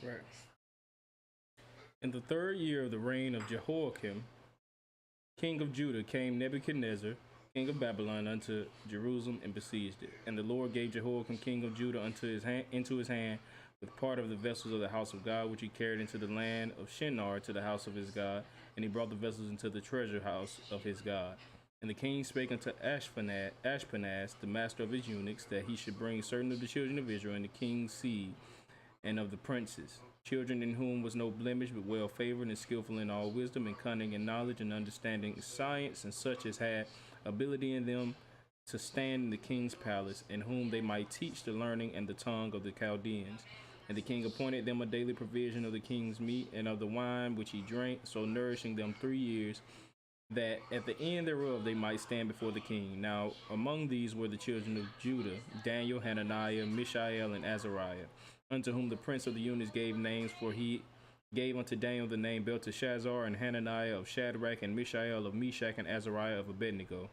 Right. In the third year of the reign of Jehoiakim, king of Judah, came Nebuchadnezzar, king of Babylon, unto Jerusalem and besieged it. And the Lord gave Jehoiakim, king of Judah, into his hand with part of the vessels of the house of God, which he carried into the land of Shinar to the house of his God, and he brought the vessels into the treasure house of his God. And the king spake unto Ashpenaz, the master of his eunuchs, that he should bring certain of the children of Israel and the king's seed and of the princes, children in whom was no blemish, but well favored and skillful in all wisdom and cunning and knowledge and understanding science, and such as had ability in them to stand in the king's palace, and whom they might teach the learning and the tongue of the Chaldeans. And the king appointed them a daily provision of the king's meat and of the wine which he drank, so nourishing them 3 years, that at the end thereof they might stand before the king. Now among these were the children of Judah, Daniel, Hananiah, Mishael, and Azariah, unto whom the prince of the eunuchs gave names, for he gave unto Daniel the name Belteshazzar, and Hananiah of Shadrach, and Mishael of Meshach, and Azariah of Abednego.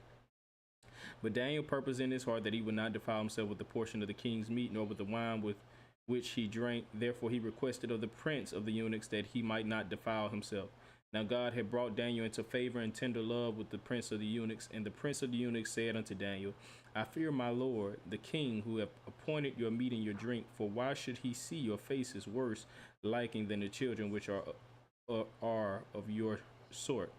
But Daniel purposed in his heart that he would not defile himself with the portion of the king's meat, nor with the wine with which he drank. Therefore he requested of the prince of the eunuchs that he might not defile himself. Now God had brought Daniel into favor and tender love with the prince of the eunuchs. And the prince of the eunuchs said unto Daniel, I fear my lord, the king, who hath appointed your meat and your drink. For why should he see your faces worse liking than the children which are of your sort?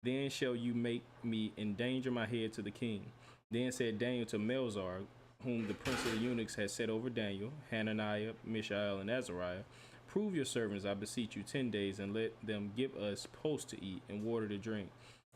Then shall you make me endanger my head to the king. Then said Daniel to Melzar, whom the prince of the eunuchs had set over Daniel, Hananiah, Mishael, and Azariah, prove your servants, I beseech you, 10 days, and let them give us post to eat and water to drink.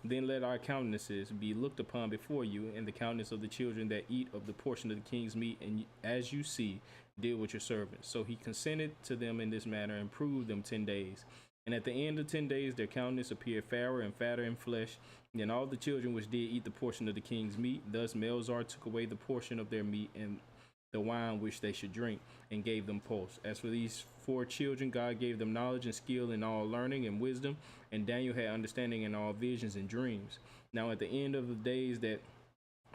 Then let our countenances be looked upon before you, and the countenance of the children that eat of the portion of the king's meat, and as you see, deal with your servants. So he consented to them in this manner, and proved them 10 days. And at the end of 10 days, their countenance appeared fairer and fatter in flesh than all the children which did eat the portion of the king's meat. Thus Melzar took away the portion of their meat and the wine which they should drink, and gave them pulse. As for these 4 children, God gave them knowledge and skill in all learning and wisdom, and Daniel had understanding in all visions and dreams. Now at the end of the days that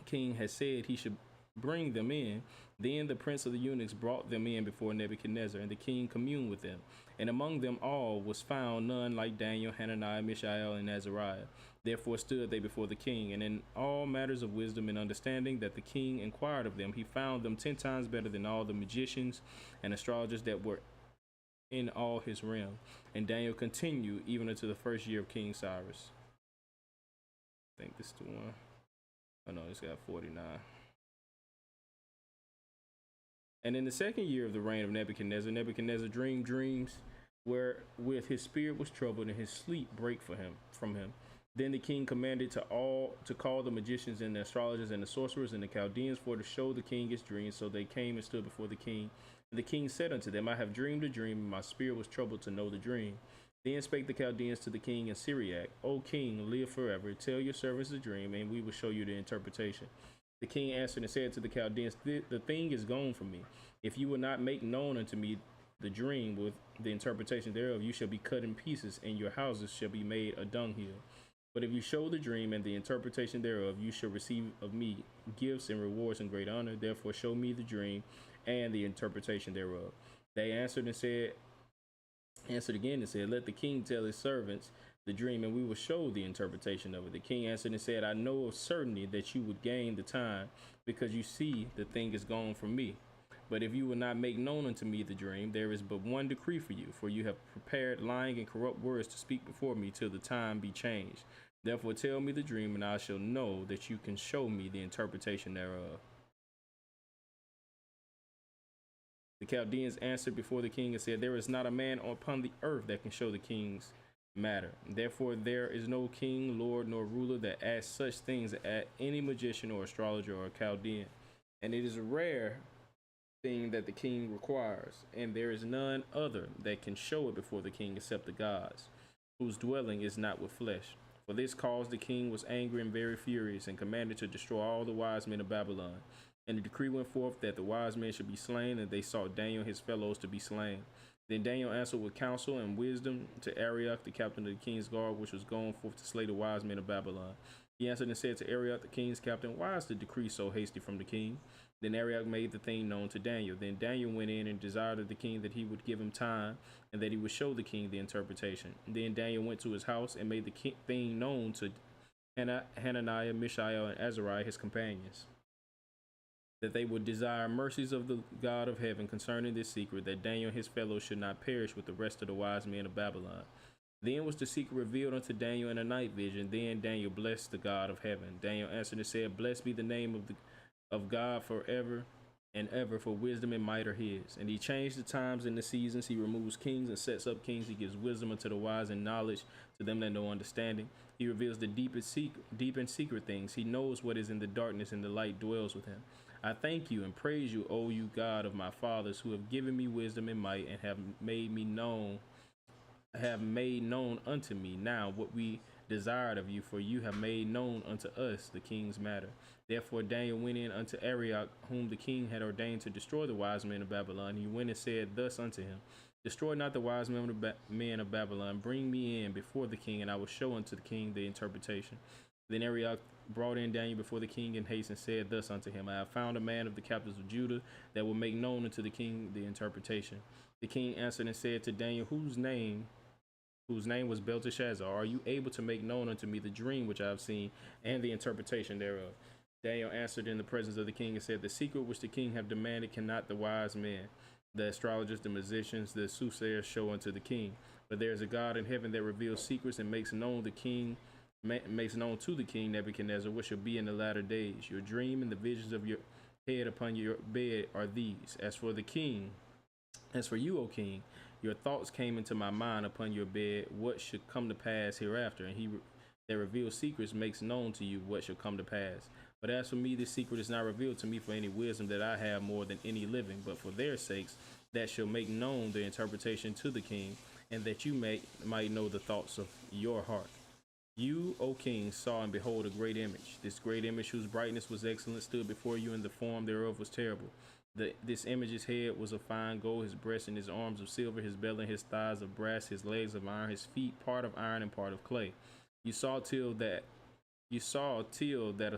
king had said he should bring them in, then the prince of the eunuchs brought them in before Nebuchadnezzar, and the king communed with them. And among them all was found none like Daniel, Hananiah, Mishael, and Azariah. Therefore stood they before the king, and in all matters of wisdom and understanding that the king inquired of them, he found them 10 times better than all the magicians and astrologers that were in all his realm. And Daniel continued even unto the first year of King Cyrus. I think this is the one. Oh no, it's got 49. And in the second year of the reign of Nebuchadnezzar, Nebuchadnezzar dreamed dreams wherewith his spirit was troubled, and his sleep brake from him. Then the king commanded to call the magicians and the astrologers and the sorcerers and the Chaldeans for to show the king his dreams. So they came and stood before the king. And the king said unto them, I have dreamed a dream, and my spirit was troubled to know the dream. Then spake the Chaldeans to the king in Syriac, O king, live forever. Tell your servants the dream, and we will show you the interpretation. The king answered and said to the Chaldeans, the thing is gone from me. If you will not make known unto me the dream with the interpretation thereof, you shall be cut in pieces, and your houses shall be made a dunghill. But if you show the dream and the interpretation thereof, you shall receive of me gifts and rewards and great honor. Therefore show me the dream and the interpretation thereof. They answered again and said, let the king tell his servants the dream, and we will show the interpretation of it. The king answered and said, I know of certainty that you would gain the time, because you see the thing is gone from me. But if you will not make known unto me the dream, there is but one decree for you have prepared lying and corrupt words to speak before me till the time be changed. Therefore tell me the dream, and I shall know that you can show me the interpretation thereof. The Chaldeans answered before the king and said, there is not a man upon the earth that can show the king's matter. Therefore there is no king, lord, nor ruler that asks such things at any magician or astrologer or Chaldean. And it is a rare thing that the king requires, and there is none other that can show it before the king except the gods, whose dwelling is not with flesh. For this cause the king was angry and very furious, and commanded to destroy all the wise men of Babylon. And the decree went forth that the wise men should be slain, and they sought Daniel and his fellows to be slain. Then Daniel answered with counsel and wisdom to Arioch, the captain of the king's guard, which was going forth to slay the wise men of Babylon. He answered and said to Arioch, the king's captain, why is the decree so hasty from the king? Then Arioch made the thing known to Daniel. Then Daniel went in and desired of the king that he would give him time and that he would show the king the interpretation. Then Daniel went to his house and made the thing known to Hananiah, Mishael, and Azariah, his companions, that they would desire mercies of the God of heaven concerning this secret, that Daniel and his fellows should not perish with the rest of the wise men of Babylon. Then was the secret revealed unto Daniel in a night vision. Then Daniel blessed the God of heaven. Daniel answered and said, Blessed be the name of God forever and ever, for wisdom and might are his. And he changed the times and the seasons. He removes kings and sets up kings. He gives wisdom unto the wise and knowledge to them that know understanding. He reveals the deep and secret things. He knows what is in the darkness, and the light dwells with him. I thank you and praise you, O you God of my fathers, who have given me wisdom and might, and have made known unto me now what we desired of you, for you have made known unto us the king's matter. Therefore Daniel went in unto Arioch, whom the king had ordained to destroy the wise men of Babylon. He went and said thus unto him, Destroy not the wise men of Babylon. Bring me in before the king, and I will show unto the king the interpretation. Then Arioch brought in Daniel before the king in haste and said thus unto him, I have found a man of the captives of Judah that will make known unto the king the interpretation. The king answered and said to Daniel, whose name was Belteshazzar, are you able to make known unto me the dream which I have seen and the interpretation thereof? Daniel answered in the presence of the king and said, The secret which the king have demanded cannot the wise men, the astrologers, the musicians, the soothsayers show unto the king. But there is a God in heaven that reveals secrets and makes known to the king Nebuchadnezzar what shall be in the latter days. Your dream and the visions of your head upon your bed are these. As for you, O king, your thoughts came into my mind upon your bed, what should come to pass hereafter. And he that reveals secrets makes known to you what shall come to pass. But as for me, this secret is not revealed to me for any wisdom that I have more than any living, but for their sakes that shall make known the interpretation to the king, and that you might know the thoughts of your heart. You, O king, saw and behold a great image. This great image, whose brightness was excellent, stood before you, and the form thereof was terrible. This image's head was of fine gold, his breast and his arms of silver, his belly and his thighs of brass, his legs of iron, his feet part of iron and part of clay. You saw till that a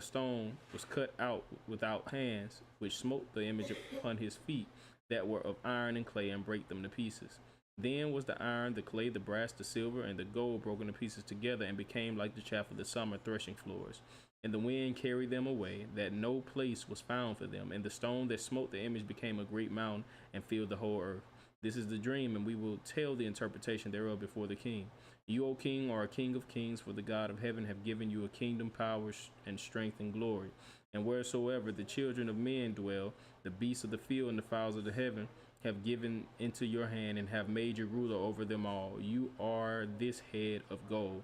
stone was cut out without hands, which smote the image upon his feet that were of iron and clay, and brake them to pieces. Then was the iron, the clay, the brass, the silver, and the gold broken to pieces together, and became like the chaff of the summer threshing floors. And the wind carried them away, that no place was found for them. And the stone that smote the image became a great mountain, and filled the whole earth. This is the dream, and we will tell the interpretation thereof before the king. You, O king, are a king of kings, for the God of heaven have given you a kingdom, power, and strength, and glory. And wheresoever the children of men dwell, the beasts of the field and the fowls of the heaven have given into your hand, and have made you ruler over them all. You are this head of gold.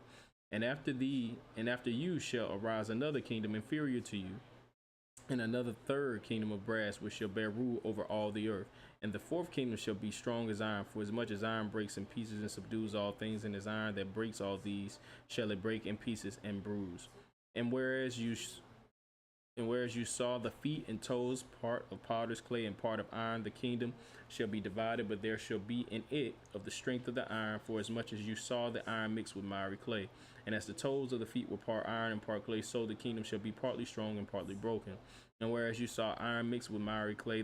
And after you shall arise another kingdom inferior to you, and another third kingdom of brass, which shall bear rule over all the earth. And the fourth kingdom shall be strong as iron, for as much as iron breaks in pieces and subdues all things, and as iron that breaks all these, shall it break in pieces and bruise. And whereas you saw the feet and toes, part of potter's clay and part of iron, the kingdom shall be divided, but there shall be in it of the strength of the iron, for as much as you saw the iron mixed with miry clay. And as the toes of the feet were part iron and part clay, so the kingdom shall be partly strong and partly broken. And whereas you saw iron mixed with miry clay,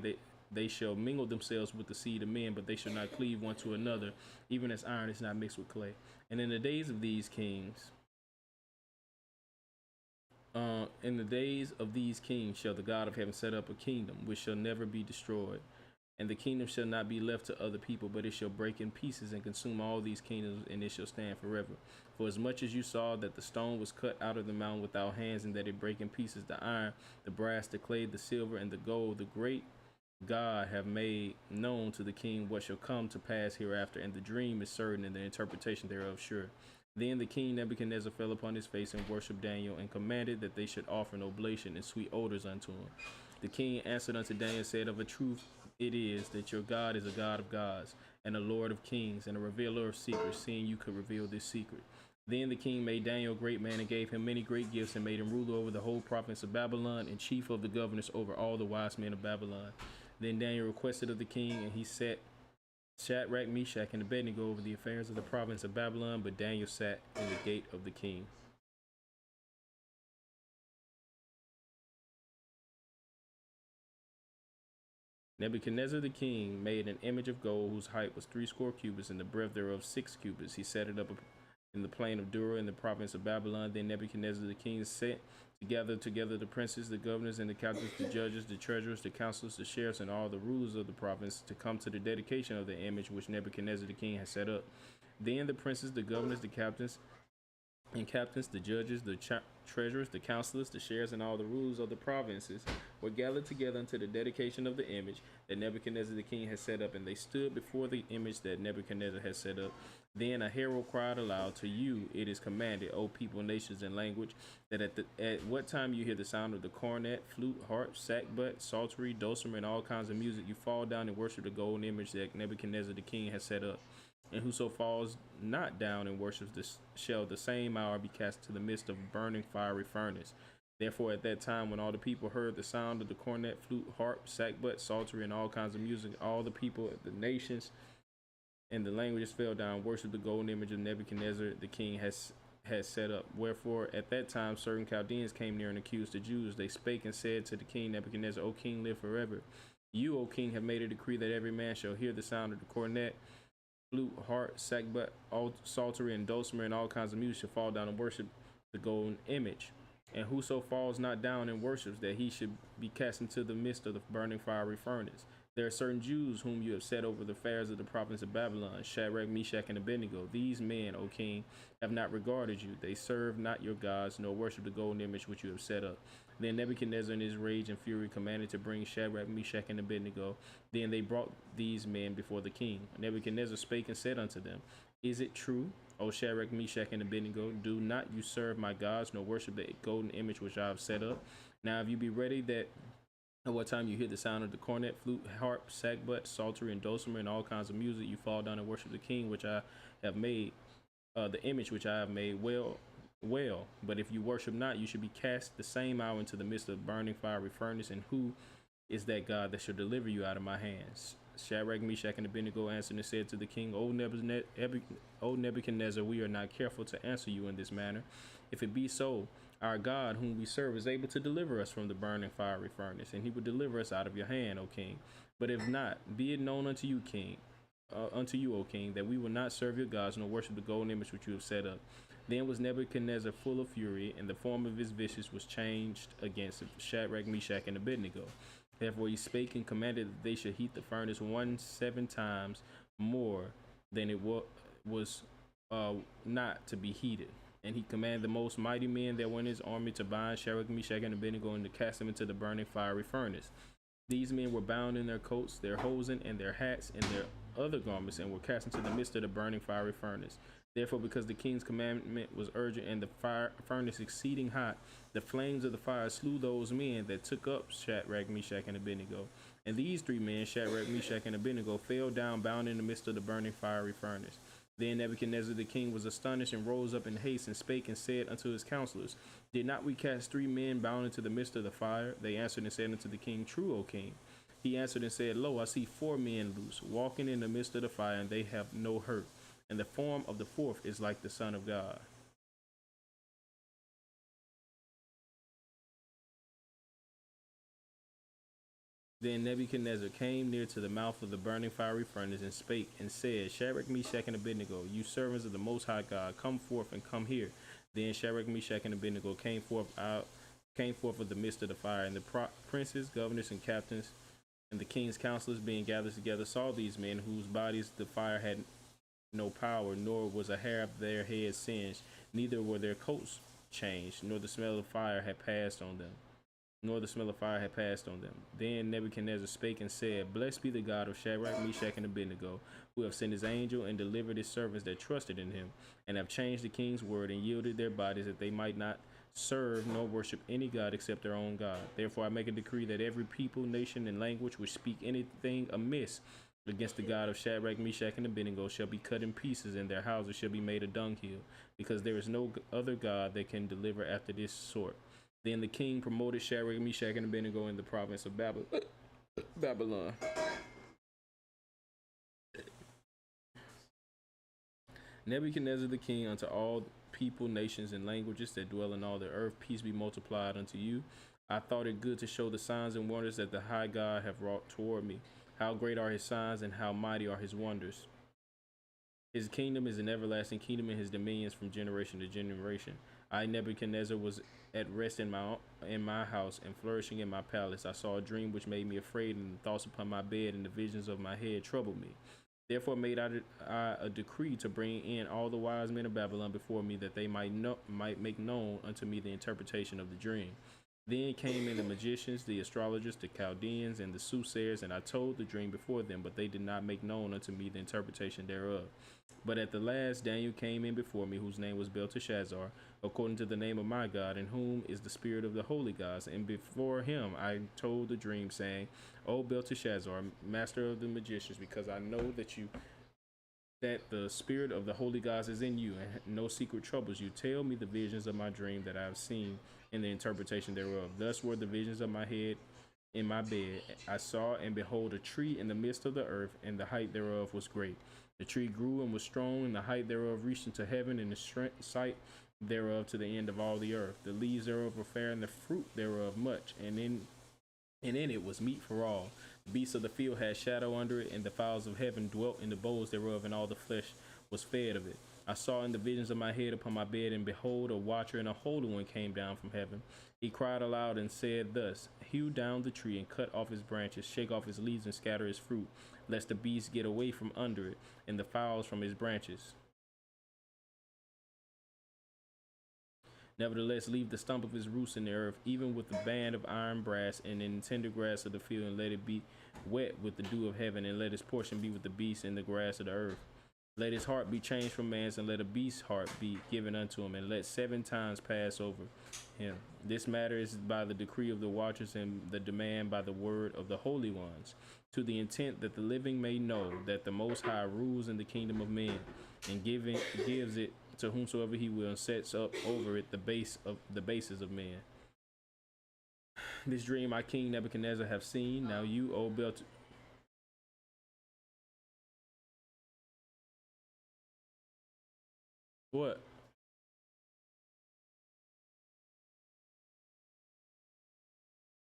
they shall mingle themselves with the seed of men, but they shall not cleave one to another, even as iron is not mixed with clay. And in the days of these kings shall the God of heaven set up a kingdom which shall never be destroyed. And the kingdom shall not be left to other people, but it shall break in pieces and consume all these kingdoms, and it shall stand forever. For as much as you saw that the stone was cut out of the mountain without hands, and that it break in pieces the iron, the brass, the clay, the silver, and the gold, the great God have made known to the king what shall come to pass hereafter, and the dream is certain, and the interpretation thereof sure. Then the king Nebuchadnezzar fell upon his face and worshipped Daniel, and commanded that they should offer an oblation and sweet odors unto him. The king answered unto Daniel and said, Of a truth it is that your God is a God of gods, and a Lord of kings, and a revealer of secrets, seeing you could reveal this secret. Then the king made Daniel a great man, and gave him many great gifts, and made him ruler over the whole province of Babylon, and chief of the governors over all the wise men of Babylon. Then Daniel requested of the king, and he set Shadrach, Meshach, and Abednego over the affairs of the province of Babylon, but Daniel sat in the gate of the king. Nebuchadnezzar the king made an image of gold whose height was 60 cubits and the breadth thereof 6 cubits. He set it up in the plain of Dura in the province of Babylon. Then Nebuchadnezzar the king sent together the princes, the governors, and the captains, the judges, the treasurers, the counselors, the sheriffs, and all the rulers of the province to come to the dedication of the image which Nebuchadnezzar the king had set up. Then the princes, the governors, the captains, the judges, the treasurers, the counselors, the sheriffs, and all the rulers of the provinces were gathered together unto the dedication of the image that Nebuchadnezzar the king had set up, and they stood before the image that Nebuchadnezzar had set up. Then a herald cried aloud, "To you it is commanded, O people, nations, and language, that at what time you hear the sound of the cornet, flute, harp, sackbut, psaltery, dulcimer, and all kinds of music, you fall down and worship the golden image that Nebuchadnezzar the king has set up. And whoso falls not down and worships this shall the same hour be cast to the midst of a burning fiery furnace." Therefore, at that time, when all the people heard the sound of the cornet, flute, harp, sackbut, psaltery, and all kinds of music, all the people, the nations, and the languages fell down, worshiped the golden image of Nebuchadnezzar the king has set up. Wherefore, at that time, certain Chaldeans came near and accused the Jews. They spake and said to the king Nebuchadnezzar, "O king, live forever. You, O king, have made a decree that every man shall hear the sound of the cornet, flute, harp, sackbut, psaltery, and dulcimer, and all kinds of music shall fall down and worship the golden image. And whoso falls not down and worships, that he should be cast into the midst of the burning fiery furnace. There are certain Jews whom you have set over the affairs of the province of Babylon, Shadrach, Meshach, and Abednego. These men, O king, have not regarded you. They serve not your gods, nor worship the golden image which you have set up." Then Nebuchadnezzar in his rage and fury commanded to bring Shadrach, Meshach, and Abednego. Then they brought these men before the king. Nebuchadnezzar spake and said unto them, "Is it true, O Shadrach, Meshach, and Abednego? Do not you serve my gods, nor worship the golden image which I have set up? Now if you be ready that at what time you hear the sound of the cornet, flute, harp, sackbut, psaltery, and dulcimer, and all kinds of music, you fall down and worship the king which I have made, the image which I have made. Well. But if you worship not, you should be cast the same hour into the midst of burning fiery furnace. And who is that God that shall deliver you out of my hands?" Shadrach, Meshach, and Abednego answered and said to the king, "O Nebuchadnezzar, we are not careful to answer you in this manner. If it be so, our God, whom we serve, is able to deliver us from the burning fiery furnace, and he will deliver us out of your hand, O king. But if not, be it known unto you, O king, that we will not serve your gods, nor worship the golden image which you have set up." Then was Nebuchadnezzar full of fury, and the form of his visions was changed against Shadrach, Meshach, and Abednego. Therefore he spake and commanded that they should heat the furnace 7 times more than it was not to be heated. And he commanded the most mighty men that were in his army to bind Shadrach, Meshach, and Abednego, and to cast them into the burning fiery furnace. These men were bound in their coats, their hosen, and their hats, and their other garments, and were cast into the midst of the burning fiery furnace. Therefore, because the king's commandment was urgent and the furnace exceeding hot, the flames of the fire slew those men that took up Shadrach, Meshach, and Abednego. And these 3 men, Shadrach, Meshach, and Abednego, fell down bound in the midst of the burning fiery furnace. Then Nebuchadnezzar the king was astonished and rose up in haste and spake and said unto his counselors, "Did not we cast 3 men bound into the midst of the fire?" They answered and said unto the king, "True, O king." He answered and said, "Lo, I see 4 men loose, walking in the midst of the fire, and they have no hurt. And the form of the 4th is like the Son of God." Then Nebuchadnezzar came near to the mouth of the burning fiery furnace and spake and said, "Shadrach, Meshach, and Abednego, you servants of the Most High God, come forth and come here." Then Shadrach, Meshach, and Abednego came forth of the midst of the fire, and the princes, governors, and captains, and the king's counselors, being gathered together, saw these men, whose bodies the fire had no power, nor was a hair of their heads singed, neither were their coats changed, nor the smell of fire had passed on them. Then Nebuchadnezzar spake and said, "Blessed be the God of Shadrach, Meshach, and Abednego, who have sent his angel and delivered his servants that trusted in him, and have changed the king's word and yielded their bodies that they might not serve nor worship any God except their own God. Therefore I make a decree that every people, nation, and language which speak anything amiss against the God of Shadrach, Meshach, and Abednego shall be cut in pieces, and their houses shall be made a dunghill, because there is no other God that can deliver after this sort." Then the king promoted Shadrach, Meshach, and Abednego in the province of Babylon. Nebuchadnezzar the king unto all people, nations, and languages that dwell in all the earth, peace be multiplied unto you. I thought it good to show the signs and wonders that the high God have wrought toward me. How great are his signs and how mighty are his wonders. His kingdom is an everlasting kingdom, and his dominions from generation to generation. I, Nebuchadnezzar, was at rest in my house and flourishing in my palace. I saw a dream which made me afraid, and the thoughts upon my bed and the visions of my head troubled me. Therefore made I a decree to bring in all the wise men of Babylon before me, that they might make known unto me the interpretation of the dream. Then came in the magicians, the astrologers, the Chaldeans, and the soothsayers, and I told the dream before them, but they did not make known unto me the interpretation thereof. But at the last Daniel came in before me, whose name was Belteshazzar, according to the name of my God, in whom is the spirit of the holy gods. And before him I told the dream, saying, O Belteshazzar, master of the magicians, because I know that the spirit of the holy gods is in you, and no secret troubles you. Tell me the visions of my dream that I have seen, and the interpretation thereof. Thus were the visions of my head in my bed. I saw, and behold, a tree in the midst of the earth, and the height thereof was great. The tree grew and was strong, and the height thereof reached into heaven, and the sight thereof to the end of all the earth. The leaves thereof were fair, and the fruit thereof much, and in it was meat for all. The beasts of the field had shadow under it, and the fowls of heaven dwelt in the boughs thereof, and all the flesh was fed of it. I saw in the visions of my head upon my bed, and behold, a watcher and a holy one came down from heaven. He cried aloud and said thus, Hew down the tree, and cut off his branches, shake off his leaves, and scatter his fruit, lest the beasts get away from under it, and the fowls from his branches. Nevertheless, leave the stump of his roots in the earth, even with the band of iron brass, and in tender grass of the field, and let it be wet with the dew of heaven, and let his portion be with the beasts in the grass of the earth. Let his heart be changed from man's, and let a beast's heart be given unto him, and let 7 times pass over him. This matter is by the decree of the watchers, and the demand by the word of the holy ones, to the intent that the living may know that the Most High rules in the kingdom of men, and gives it to whomsoever he will, and sets up over it the bases of men. This dream I, King Nebuchadnezzar, have seen. Now you, O what?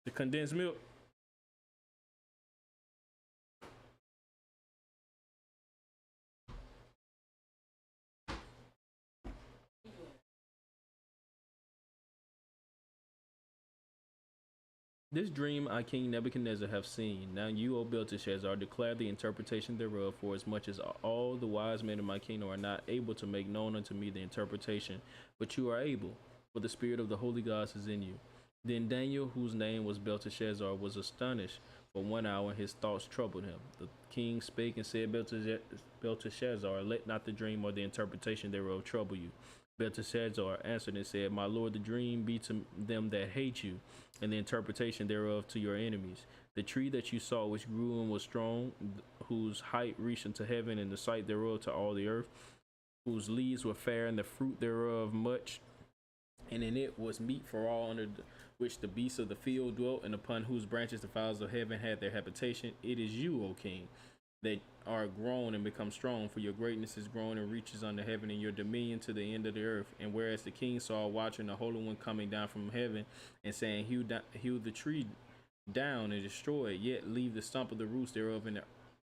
The condensed milk? This dream I, King Nebuchadnezzar, have seen. Now you, O Belteshazzar, declare the interpretation thereof, for as much as all the wise men of my kingdom are not able to make known unto me the interpretation, but you are able, for the spirit of the holy gods is in you. Then Daniel, whose name was Belteshazzar, was astonished for 1 hour, and his thoughts troubled him. The king spake and said, Belteshazzar, let not the dream or the interpretation thereof trouble you. Belteshazzar answered and said, My lord, the dream be to them that hate you, and the interpretation thereof to your enemies. The tree that you saw, which grew and was strong, whose height reached unto heaven, and the sight thereof to all the earth, whose leaves were fair, and the fruit thereof much, and in it was meat for all, under which the beasts of the field dwelt, and upon whose branches the fowls of heaven had their habitation. It is you, O king, that are grown and become strong, for your greatness is grown and reaches under heaven, and your dominion to the end of the earth. And whereas the king saw a watcher and the Holy One coming down from heaven, and saying, Hew the tree down and destroy it, yet leave the stump of the roots thereof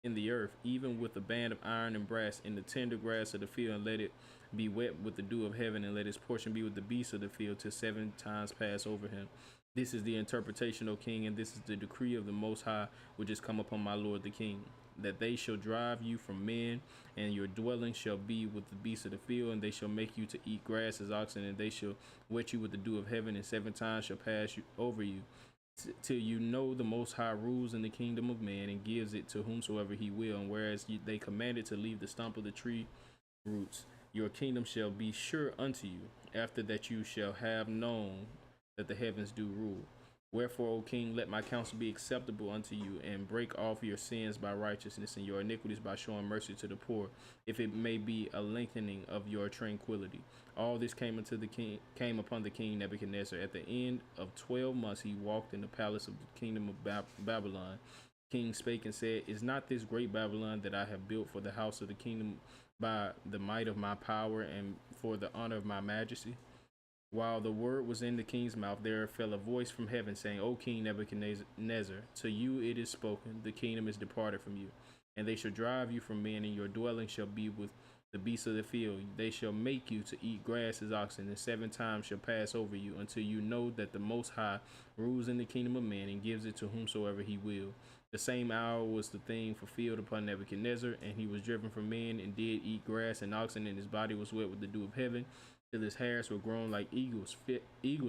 in the earth, even with a band of iron and brass in the tender grass of the field, and let it be wet with the dew of heaven, and let his portion be with the beasts of the field, till 7 times pass over him. This is the interpretation, O king, and this is the decree of the Most High, which is come upon my lord the king, that they shall drive you from men, and your dwelling shall be with the beasts of the field, and they shall make you to eat grass as oxen, and they shall wet you with the dew of heaven, and 7 times shall pass over you, till you know the Most High rules in the kingdom of man, and gives it to whomsoever he will. And whereas they commanded to leave the stump of the tree roots, your kingdom shall be sure unto you, after that you shall have known that the heavens do rule. Wherefore, O king, let my counsel be acceptable unto you, and break off your sins by righteousness, and your iniquities by showing mercy to the poor, if it may be a lengthening of your tranquility. All this came upon the king Nebuchadnezzar. At the end of 12 months he walked in the palace of the kingdom of Babylon. The king spake and said, Is not this great Babylon that I have built for the house of the kingdom by the might of my power, and for the honor of my majesty? While the word was in the king's mouth, there fell a voice from heaven saying, O King Nebuchadnezzar, to you it is spoken, the kingdom is departed from you, and they shall drive you from men, and your dwelling shall be with the beasts of the field. They shall make you to eat grass as oxen, and 7 times shall pass over you, until you know that the Most High rules in the kingdom of men and gives it to whomsoever he will. The same hour was the thing fulfilled upon Nebuchadnezzar, and he was driven from men and did eat grass and oxen, and his body was wet with the dew of heaven, till his hairs were grown like eagle's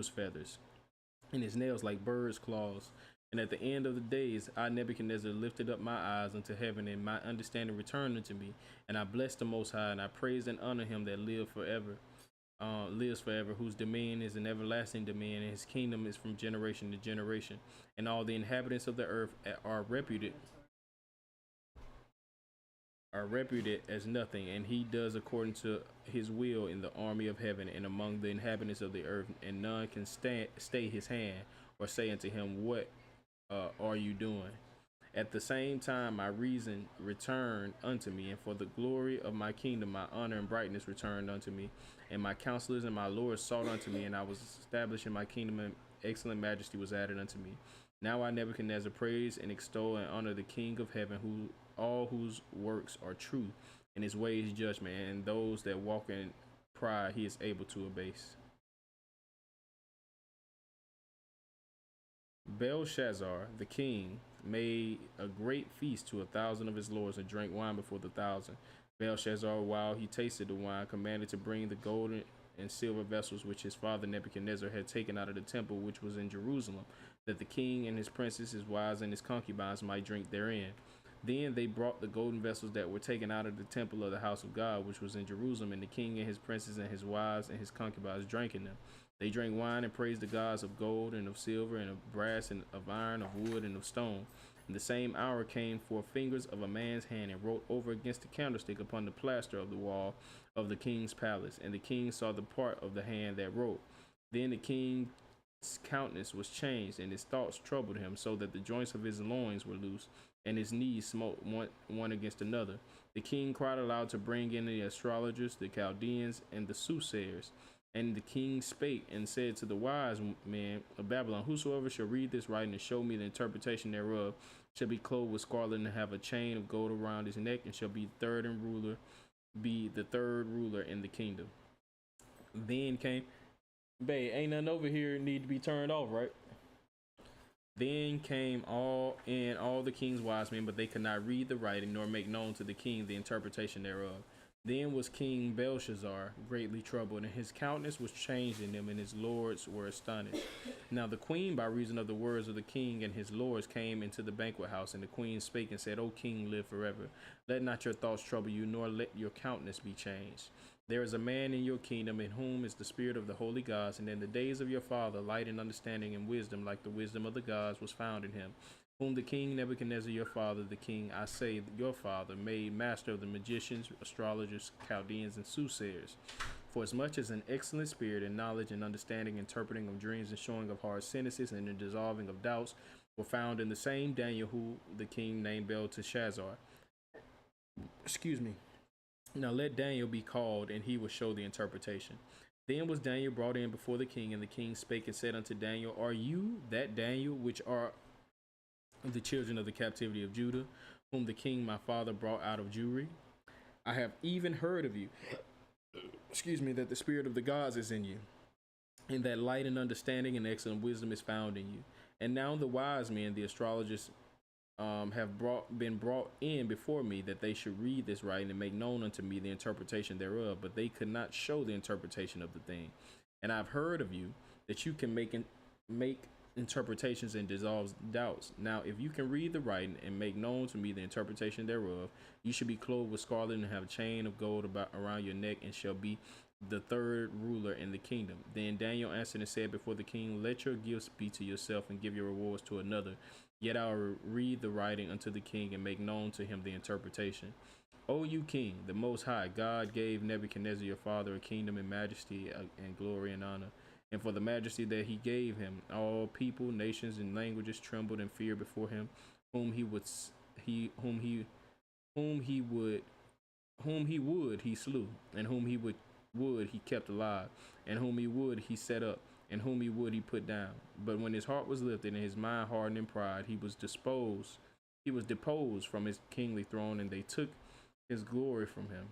feathers, and his nails like birds' claws. And at the end of the days, I, Nebuchadnezzar, lifted up my eyes unto heaven, and my understanding returned unto me. And I blessed the Most High, and I praised and honor him that lives forever, whose dominion is an everlasting dominion, and his kingdom is from generation to generation. And all the inhabitants of the earth are reputed as nothing, and he does according to his will in the army of heaven and among the inhabitants of the earth, and none can stay his hand or say unto him, What are you doing? At the same time, my reason returned unto me, and for the glory of my kingdom, my honor and brightness returned unto me, and my counselors and my lords sought unto me, and I was established in my kingdom, and excellent majesty was added unto me. Now I, Nebuchadnezzar, praise and extol and honor the King of heaven, all whose works are true, and his ways judgment, and those that walk in pride he is able to abase. Belshazzar, the king, made a great feast to 1,000 of his lords, and drank wine before the 1,000. Belshazzar, while he tasted the wine, commanded to bring the golden and silver vessels which his father Nebuchadnezzar had taken out of the temple which was in Jerusalem, that the king and his princes, his wives, and his concubines might drink therein. Then they brought the golden vessels that were taken out of the temple of the house of God, which was in Jerusalem, and the king and his princes and his wives and his concubines drank in them. They drank wine and praised the gods of gold and of silver and of brass and of iron, of wood and of stone. In the same hour came forth fingers of a man's hand and wrote over against the candlestick upon the plaster of the wall of the king's palace. And the king saw the part of the hand that wrote. Then the king's countenance was changed, and his thoughts troubled him, so that the joints of his loins were loose, and his knees smote one against another. The king cried aloud to bring in the astrologers, the Chaldeans, and the soothsayers. And the king spake and said to the wise men of Babylon, Whosoever shall read this writing and show me the interpretation thereof shall be clothed with scarlet and have a chain of gold around his neck, and shall be the third ruler in the kingdom. Then came, ain't nothing over here need to be turned off, right? Then came all the king's wise men, but they could not read the writing nor make known to the king the interpretation thereof. Then was King Belshazzar greatly troubled, and his countenance was changed in him, and his lords were astonished. Now the queen, by reason of the words of the king and his lords, came into the banquet house, and the queen spake and said, O king, live forever. Let not your thoughts trouble you, nor let your countenance be changed. There is a man in your kingdom in whom is the spirit of the holy gods, and in the days of your father light and understanding and wisdom, like the wisdom of the gods, was found in him, whom the king Nebuchadnezzar your father, the king, I say, your father, made master of the magicians, astrologers, Chaldeans, and soothsayers. For as much as an excellent spirit and knowledge and understanding, interpreting of dreams and showing of hard sentences and the dissolving of doubts were found in the same Daniel, who the king named Belteshazzar. Excuse me. Now let Daniel be called, and he will show the interpretation. Then was Daniel brought in before the king, and the king spake and said unto Daniel, Are you that Daniel which are the children of the captivity of Judah, whom the king my father brought out of Jewry? I have even heard of you, that the spirit of the gods is in you, and that light and understanding and excellent wisdom is found in you. And now the wise men, the astrologers, have been brought in before me, that they should read this writing and make known unto me the interpretation thereof, but they could not show the interpretation of the thing. And I've heard of you that you can make interpretations and dissolves doubts. Now, if you can read the writing and make known to me the interpretation thereof, you should be clothed with scarlet and have a chain of gold around your neck, and shall be the third ruler in the kingdom. Then Daniel answered and said before the king, Let your gifts be to yourself, and give your rewards to another. Yet I will read the writing unto the king, and make known to him the interpretation. O you king, the most high God gave Nebuchadnezzar your father a kingdom and majesty and glory and honor. And for the majesty that he gave him, all people, nations, and languages trembled and feared before him, whom he would he slew, and whom he would would he kept alive, and whom he would he set up, and whom he would he put down. But when his heart was lifted and his mind hardened in pride, he was deposed from his kingly throne, and they took his glory from him.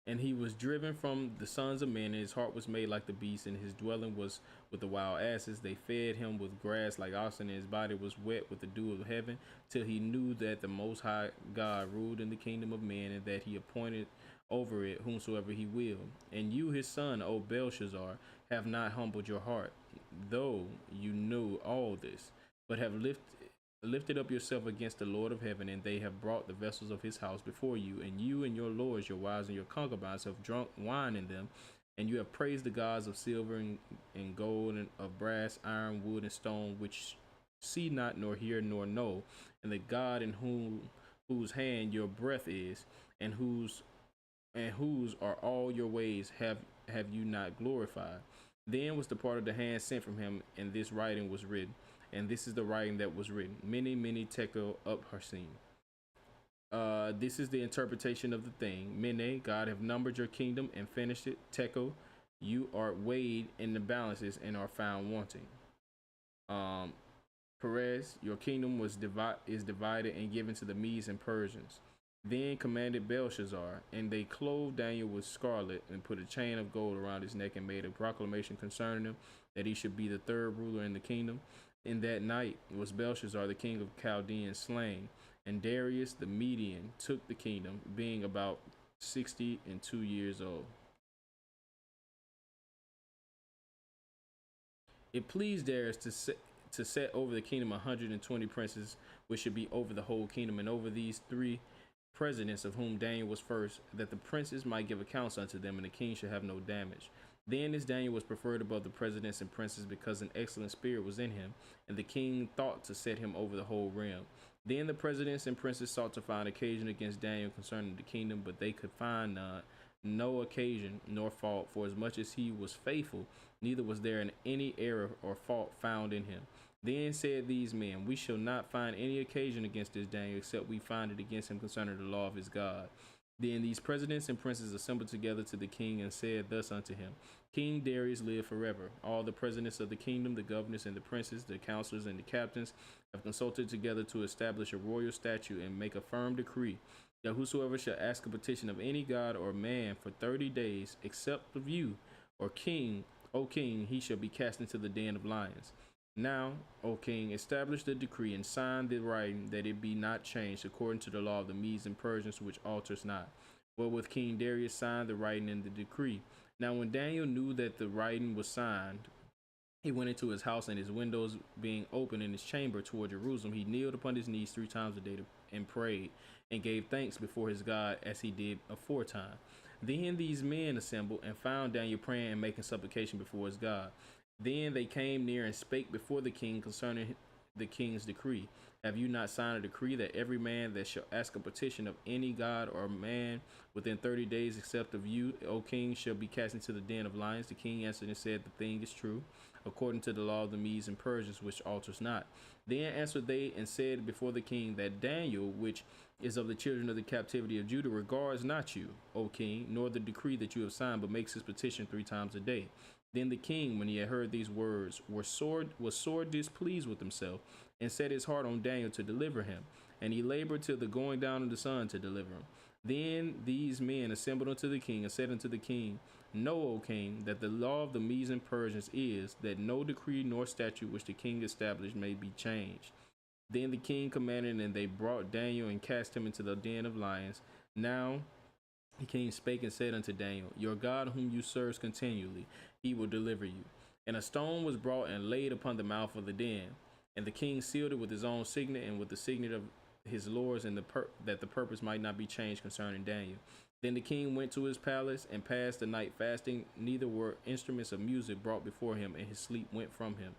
And he was driven from the sons of men, and his heart was made like the beast, and his dwelling was with the wild asses. They fed him with grass like oxen, and his body was wet with the dew of heaven, till he knew that the Most High God ruled in the kingdom of men, and that he appointed over it whomsoever he will. And you, his son, O Belshazzar, have not humbled your heart, though you knew all this, but have lifted up yourself against the Lord of heaven, and they have brought the vessels of his house before you, and you and your lords, your wives, and your concubines have drunk wine in them, and you have praised the gods of silver and gold, and of brass, iron, wood, and stone, which see not, nor hear, nor know, and the God in whose hand your breath is, and whose are all your ways, have you not glorified. Then was the part of the hand sent from him, and this writing was written. And this is the writing that was written: many, many tekel upharsin. This is the interpretation of the thing. Mene, God have numbered your kingdom and finished it. Tekel, you are weighed in the balances and are found wanting. Perez, your kingdom is divided and given to the Medes and Persians. Then commanded Belshazzar, and they clothed Daniel with scarlet, and put a chain of gold around his neck, and made a proclamation concerning him, that he should be the third ruler in the kingdom. In that night was Belshazzar, the king of Chaldeans, slain, and Darius the Median took the kingdom, being about 62 years old. It pleased Darius to set over the kingdom 120 princes, which should be over the whole kingdom, and over these three presidents, of whom Daniel was first, that the princes might give accounts unto them, and the king should have no damage. Then as Daniel was preferred above the presidents and princes, because an excellent spirit was in him, and the king thought to set him over the whole realm. Then the presidents and princes sought to find occasion against Daniel concerning the kingdom, but they could find no occasion nor fault, for as much as he was faithful, neither was there any error or fault found in him. Then said these men, we shall not find any occasion against this Daniel, except we find it against him concerning the law of his God. Then these presidents and princes assembled together to the king, and said thus unto him: King Darius live forever. All the presidents of the kingdom, the governors and the princes, the counselors and the captains, have consulted together to establish a royal statute, and make a firm decree, that whosoever shall ask a petition of any god or man for 30 days, except of you, or king, O king, he shall be cast into the den of lions. Now, O king, establish the decree, and sign the writing, that it be not changed, according to the law of the Medes and Persians, which alters not. Wherewith King Darius signed the writing and the decree. Now when Daniel knew that the writing was signed, he went into his house, and his windows being open in his chamber toward Jerusalem, he kneeled upon his knees 3 times a day and prayed, and gave thanks before his God, as he did aforetime. Then these men assembled, and found Daniel praying and making supplication before his God. Then they came near and spake before the king concerning the king's decree. Have you not signed a decree, that every man that shall ask a petition of any god or man within 30 days, except of you, O king, shall be cast into the den of lions? The king answered and said, the thing is true, according to the law of the Medes and Persians, which alters not. Then answered they and said before the king, that Daniel, which is of the children of the captivity of Judah, regards not you, O king, nor the decree that you have signed, but makes his petition 3 times a day. Then the king, when he had heard these words, was sore displeased with himself, and set his heart on Daniel to deliver him. And he labored till the going down of the sun to deliver him. Then these men assembled unto the king, and said unto the king, Know, O king, that the law of the Medes and Persians is, that no decree nor statute which the king established may be changed. Then the king commanded, and they brought Daniel and cast him into the den of lions. Now the king spake and said unto Daniel, Your God whom you serve continually, he will deliver you. And a stone was brought and laid upon the mouth of the den. And the king sealed it with his own signet, and with the signet of his lords, and that the purpose might not be changed concerning Daniel. Then the king went to his palace, and passed the night fasting, neither were instruments of music brought before him, and his sleep went from him.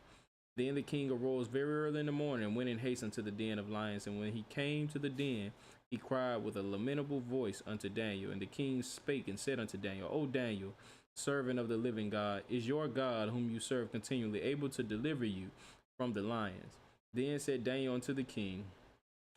Then the king arose very early in the morning, and went in haste unto the den of lions. And when he came to the den, he cried with a lamentable voice unto Daniel. And the king spake and said unto Daniel, O Daniel, servant of the living God, is your God, whom you serve continually, able to deliver you from the lions? Then said Daniel unto the king,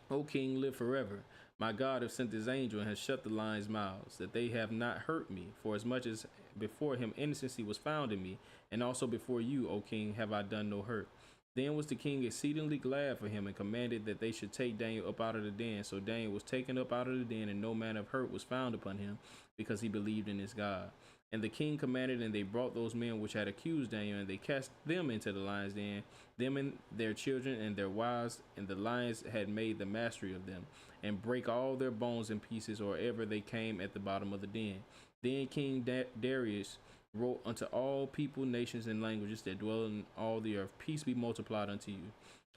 O king, live forever. My God has sent his angel and has shut the lions' mouths, that they have not hurt me. For as much as before him innocency was found in me, and also before you, O king, have I done no hurt. Then was the king exceedingly glad for him, and commanded that they should take Daniel up out of the den. So Daniel was taken up out of the den, and no manner of hurt was found upon him, because he believed in his God. And the king commanded, and they brought those men which had accused Daniel, and they cast them into the lions' den, them and their children and their wives, and the lions had made the mastery of them, and break all their bones in pieces, or ever they came at the bottom of the den. Then King Darius wrote unto all people, nations, and languages that dwell in all the earth, peace be multiplied unto you.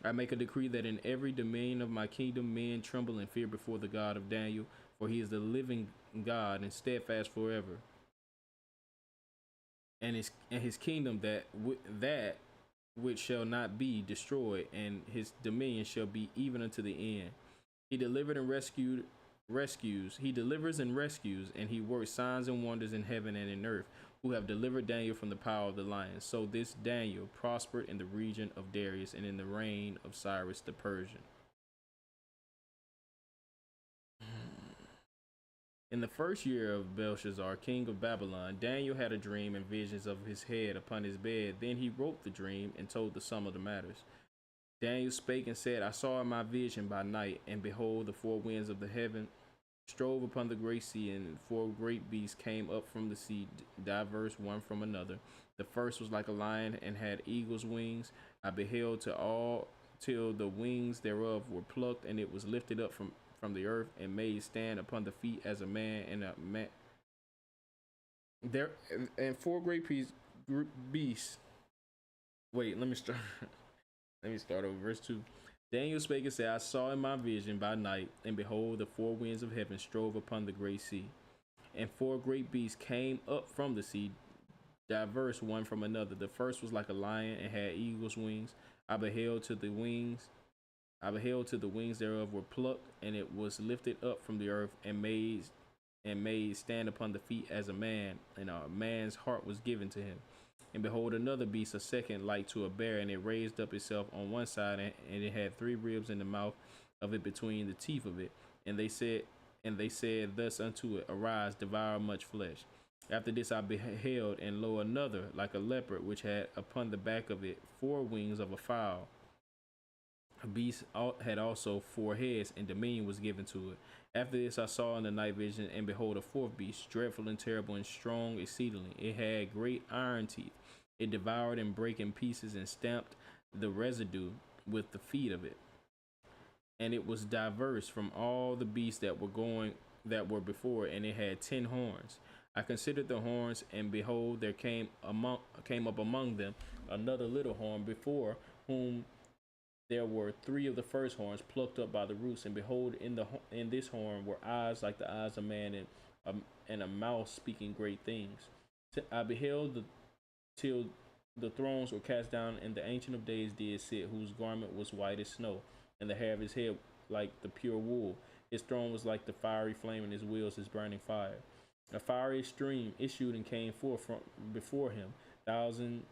I make a decree that in every dominion of my kingdom men tremble and fear before the God of Daniel, for he is the living God and steadfast forever. And his kingdom that which shall not be destroyed, and his dominion shall be even unto the end. He delivered and rescues. He delivers and rescues, and he works signs and wonders in heaven and in earth, who have delivered Daniel from the power of the lions. So this Daniel prospered in the region of Darius and in the reign of Cyrus the Persian. In the first year of Belshazzar, king of Babylon, Daniel had a dream and visions of his head upon his bed. Then he wrote the dream and told the sum of the matters. Daniel spake and said, I saw in my vision by night, and behold, the four winds of the heaven strove upon the great sea, and four great beasts came up from the sea, diverse one from another. The first was like a lion, and had eagle's wings. I beheld till the wings thereof were plucked, and it was lifted up from the earth, and made stand upon the feet as a man, and a man there, and four great beasts. Wait, let me start. Let me start over verse 2. Daniel spake and said, I saw in my vision by night, and behold, the four winds of heaven strove upon the great sea, and four great beasts came up from the sea, diverse one from another. The first was like a lion, and had eagle's wings. I beheld till the wings thereof were plucked, and it was lifted up from the earth, and made stand upon the feet as a man, and a man's heart was given to him. And behold, another beast, a second, like to a bear, and it raised up itself on one side, and it had three ribs in the mouth of it between the teeth of it. And they said thus unto it, Arise, devour much flesh. After this I beheld, and lo, another, like a leopard, which had upon the back of it four wings of a fowl. A beast had also four heads, and dominion was given to it. After this I saw in the night vision, and behold, a fourth beast, dreadful and terrible and strong exceedingly. It had great iron teeth. It devoured and brake in pieces, and stamped the residue with the feet of it. And it was diverse from all the beasts that were before, and it had 10 horns. I considered the horns, and behold, there came up among them another little horn, before whom there were three of the first horns plucked up by the roots, and behold, in this horn were eyes like the eyes of man, and a mouth speaking great things. I beheld till the thrones were cast down, and the Ancient of Days did sit, whose garment was white as snow, and the hair of his head like the pure wool. His throne was like the fiery flame, and his wheels as burning fire. A fiery stream issued and came forth from before him. Thousands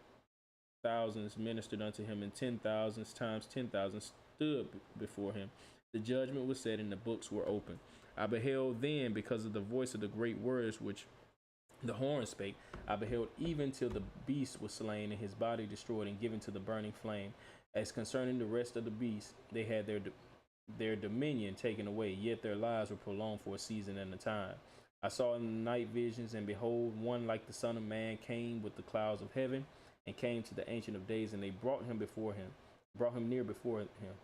ministered unto him, and 10,000 times 10,000 stood before him. The judgment was said, and the books were opened. I beheld then, because of the voice of the great words which the horn spake, I beheld even till the beast was slain, and his body destroyed and given to the burning flame. As concerning the rest of the beasts, they had their dominion taken away, yet their lives were prolonged for a season and a time. I saw in the night visions, and behold, one like the Son of Man came with the clouds of heaven, and came to the Ancient of Days, and they brought him near before him.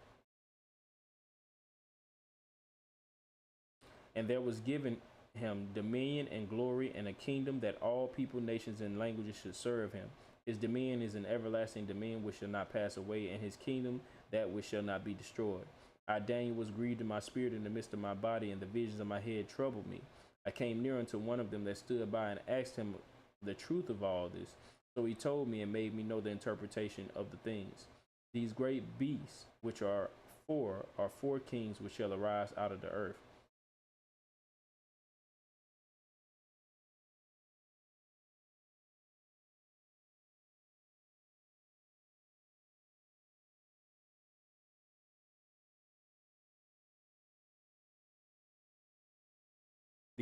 And there was given him dominion and glory and a kingdom, that all people, nations, and languages should serve him. His dominion is an everlasting dominion which shall not pass away, and his kingdom that which shall not be destroyed. I, Daniel, was grieved in my spirit in the midst of my body, and the visions of my head troubled me. I came near unto one of them that stood by, and asked him the truth of all this. So he told me and made me know the interpretation of the things. These great beasts, which are four kings which shall arise out of the earth.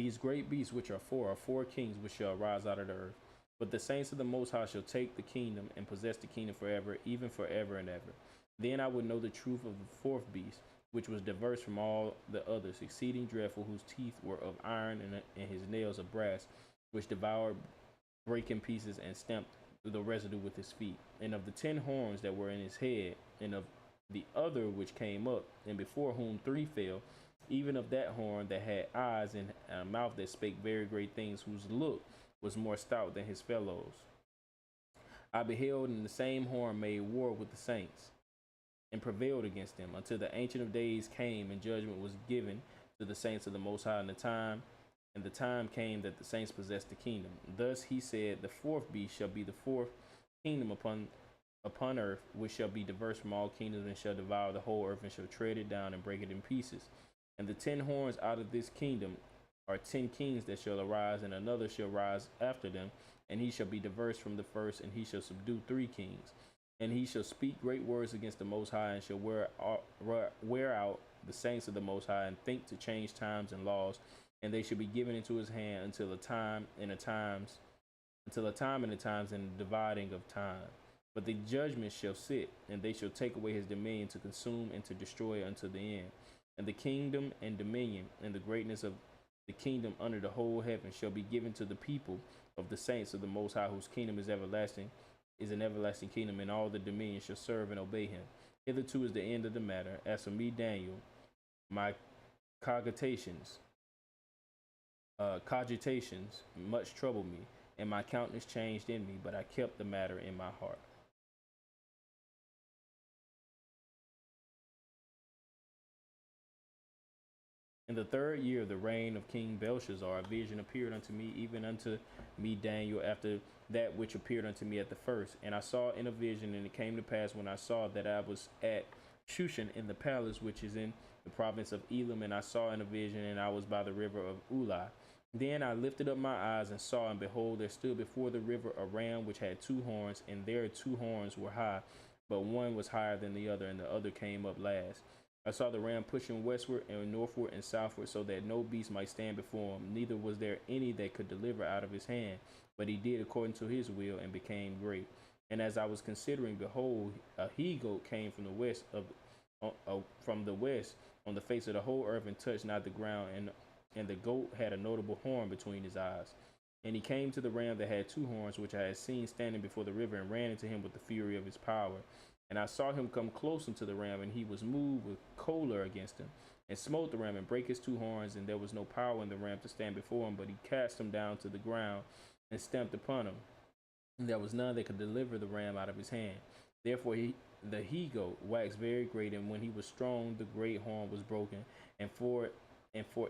These great beasts which are four kings which shall arise out of the earth. But the saints of the Most High shall take the kingdom and possess the kingdom forever, even forever and ever. Then I would know the truth of the fourth beast, which was diverse from all the others, exceeding dreadful, whose teeth were of iron and his nails of brass, which devoured, break in pieces, and stamped the residue with his feet. And of the 10 horns that were in his head, and of the other which came up, and before whom 3 fell, even of that horn that had eyes and a mouth that spake very great things, whose look was more stout than his fellows. I beheld, and the same horn made war with the saints, and prevailed against them, until the Ancient of Days came, and judgment was given to the saints of the Most High. And the time came that the saints possessed the kingdom. Thus he said, the fourth beast shall be the fourth kingdom upon earth, which shall be diverse from all kingdoms, and shall devour the whole earth, and shall tread it down and break it in pieces. And the 10 horns out of this kingdom are 10 kings that shall arise, and another shall rise after them, and he shall be diverse from the first, and he shall subdue 3 kings. And he shall speak great words against the Most High, and shall wear out the saints of the Most High, and think to change times and laws, and they shall be given into his hand until a time and the times, and the dividing of time. But the judgment shall sit, and they shall take away his dominion, to consume and to destroy unto the end. And the kingdom and dominion and the greatness of the kingdom under the whole heaven shall be given to the people of the saints of the Most High, whose kingdom is an everlasting kingdom, and all the dominion shall serve and obey him. Hitherto is the end of the matter. As for me, Daniel, my cogitations much troubled me, and my countenance changed in me, but I kept the matter in my heart. In the 3rd year of the reign of King Belshazzar, a vision appeared unto me, even unto me Daniel, after that which appeared unto me at the first. And I saw in a vision, and it came to pass, when I saw, that I was at Shushan in the palace which is in the province of Elam, and I saw in a vision, and I was by the river of Ulai. Then I lifted up my eyes and saw, and behold, there stood before the river a ram which had 2 horns, and their 2 horns were high, but one was higher than the other, and the other came up last. I saw the ram pushing westward and northward and southward, so that no beast might stand before him, neither was there any that could deliver out of his hand. But he did according to his will, and became great. And as I was considering, behold, a he-goat came from the west on the face of the whole earth, and touched not the ground, and the goat had a notable horn between his eyes. And he came to the ram that had 2 horns, which I had seen standing before the river, and ran into him with the fury of his power. And I saw him come close unto the ram, and he was moved with choler against him, and smote the ram, and brake his 2 horns, and there was no power in the ram to stand before him, but he cast him down to the ground, and stamped upon him. And there was none that could deliver the ram out of his hand. Therefore the he-goat waxed very great, and when he was strong, the great horn was broken, and for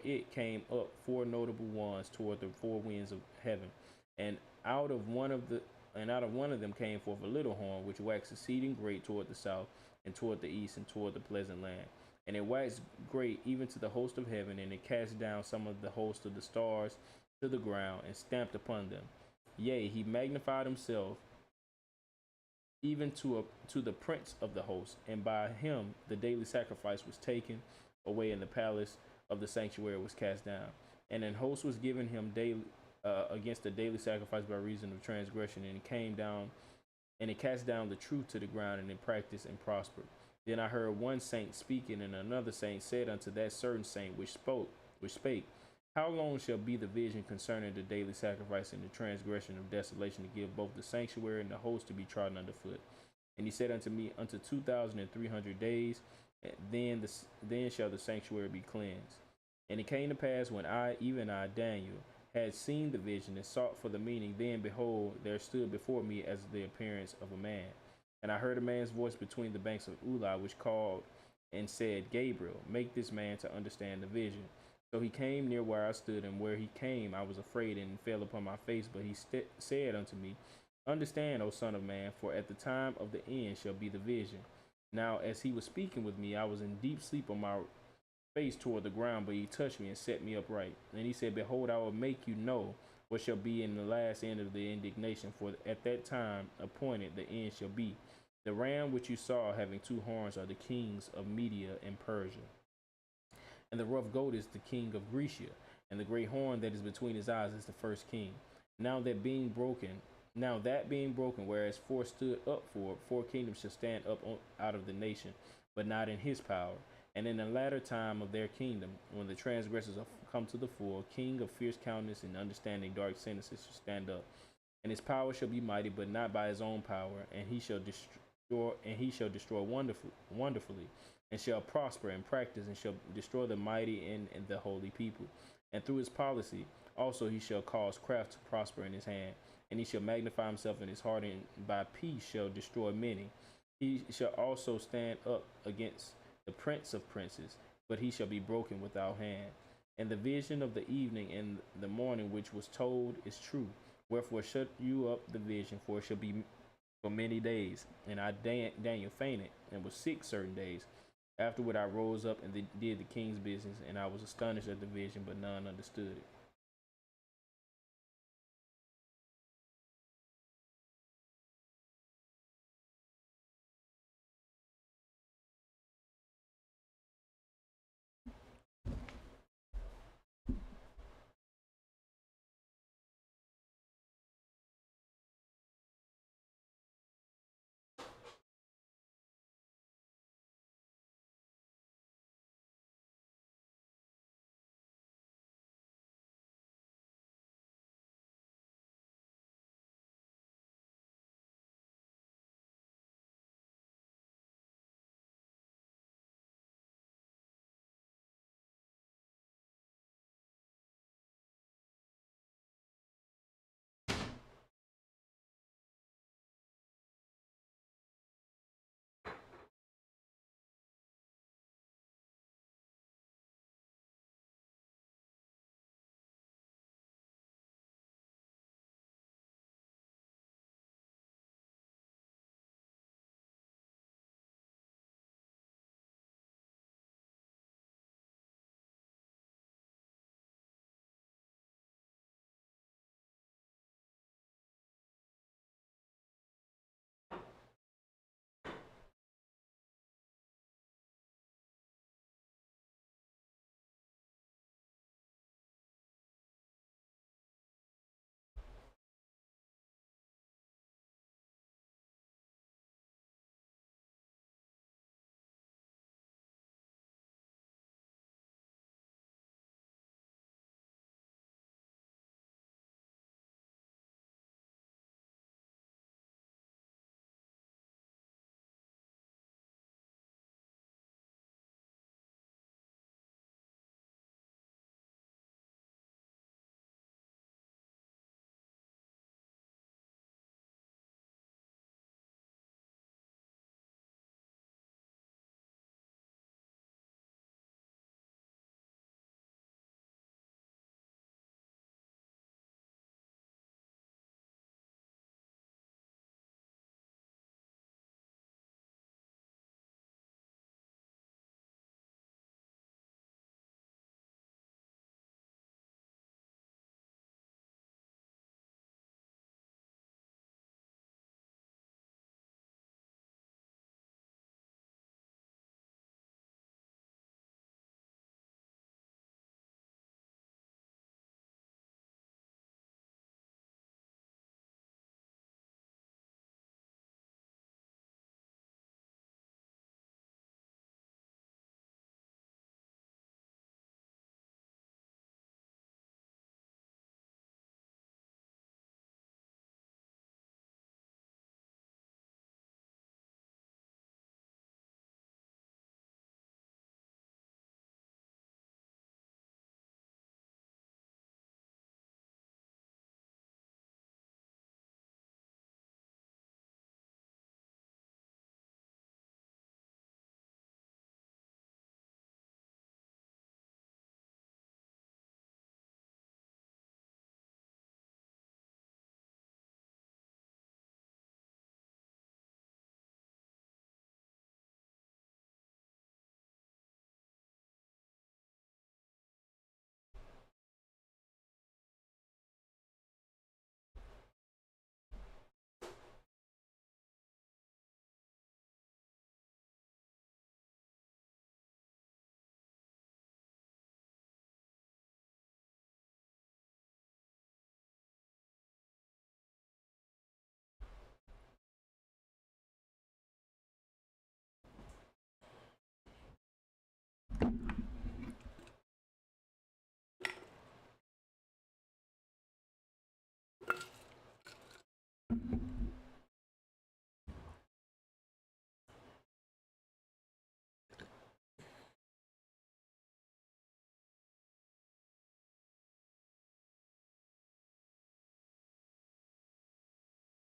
it came up 4 notable ones toward the 4 winds of heaven, and out of one of them came forth a little horn, which waxed exceeding great toward the south, and toward the east, and toward the pleasant land. And it waxed great even to the host of heaven, and it cast down some of the host of the stars to the ground, and stamped upon them. Yea, he magnified himself even to the prince of the host, and by him the daily sacrifice was taken away, and the palace of the sanctuary was cast down. And an host was given him daily against the daily sacrifice by reason of transgression, and it cast down the truth to the ground, and it practiced and prospered. Then I heard one saint speaking, and another saint said unto that certain saint which spake, how long shall be the vision concerning the daily sacrifice and the transgression of desolation, to give both the sanctuary and the host to be trodden underfoot? And he said unto me, unto 2,300 days, then shall the sanctuary be cleansed. And it came to pass, when I, Daniel, had seen the vision and sought for the meaning, then behold, there stood before me as the appearance of a man. And I heard a man's voice between the banks of Ulai, which called and said, Gabriel, make this man to understand the vision. So he came near where I stood, and where he came I was afraid, and fell upon my face. But he said unto me, understand, O son of man, for at the time of the end shall be the vision. Now as he was speaking with me, I was in deep sleep on my face toward the ground, but he touched me and set me upright. And he said, behold, I will make you know what shall be in the last end of the indignation, for at that time appointed the end shall be. The ram which you saw having 2 horns are the kings of Media and Persia, and the rough goat is the king of Grecia. and the great horn that is between his eyes is the first king. Now that being broken, whereas four stood up for, four kingdoms shall stand up out of the nation, but not in his power. And in the latter time of their kingdom, when the transgressors have come to the full, king of fierce countenance and understanding dark sentences shall stand up, and his power shall be mighty, but not by his own power, and he shall destroy wonderfully, and shall prosper in practice, and shall destroy the mighty and the holy people. And through his policy also he shall cause craft to prosper in his hand, and he shall magnify himself in his heart, and by peace shall destroy many. He shall also stand up against the prince of princes, but he shall be broken without hand. And the vision of the evening and the morning which was told is true. Wherefore shut you up the vision, for it shall be for many days. And I, Daniel, fainted and was sick certain days. Afterward I rose up and did the king's business, and I was astonished at the vision, but none understood it.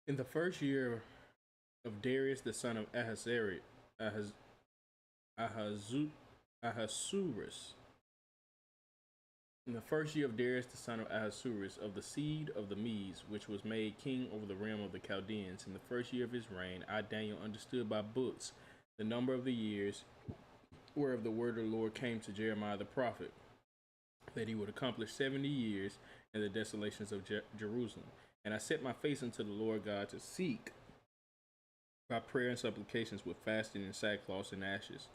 In the first year of Darius the son of Ahaz, Ahasuerus, in the first year of Darius the son of Ahasuerus, of the seed of the Medes, which was made king over the realm of the Chaldeans, in the first year of his reign, I Daniel understood by books the number of the years whereof the word of the Lord came to Jeremiah the prophet, that he would accomplish 70 years in the desolations of Jerusalem. And I set my face unto the Lord God to seek by prayer and supplications with fasting and sackcloth and ashes.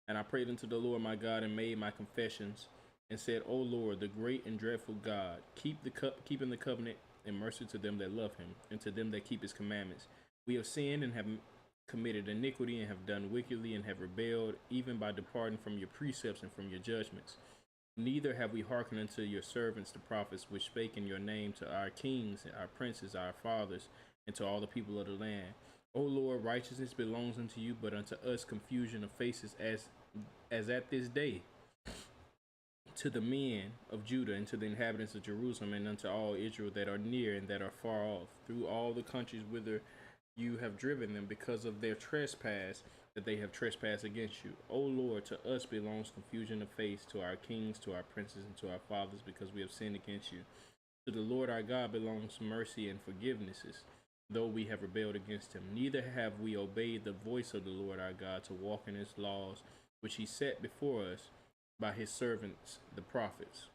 And I prayed unto the Lord my God and made my confessions and said, O Lord, the great and dreadful God, keeping the covenant and mercy to them that love him and to them that keep his commandments. We have sinned and have committed iniquity and have done wickedly and have rebelled, even by departing from your precepts and from your judgments. Neither have we hearkened unto your servants the prophets, which spake in your name to our kings, our princes, our fathers, and to all the people of the land. O Lord, righteousness belongs unto you, but unto us confusion of faces as at this day. To the men of Judah and to the inhabitants of Jerusalem and unto all Israel that are near and that are far off, through all the countries whither you have driven them because of their trespass that they have trespassed against you. O Lord, to us belongs confusion of face, to our kings, to our princes, and to our fathers, because we have sinned against you. To the Lord our God belongs mercy and forgivenesses, though we have rebelled against him. Neither have we obeyed the voice of the Lord our God to walk in his laws, which he set before us by his servants the prophets.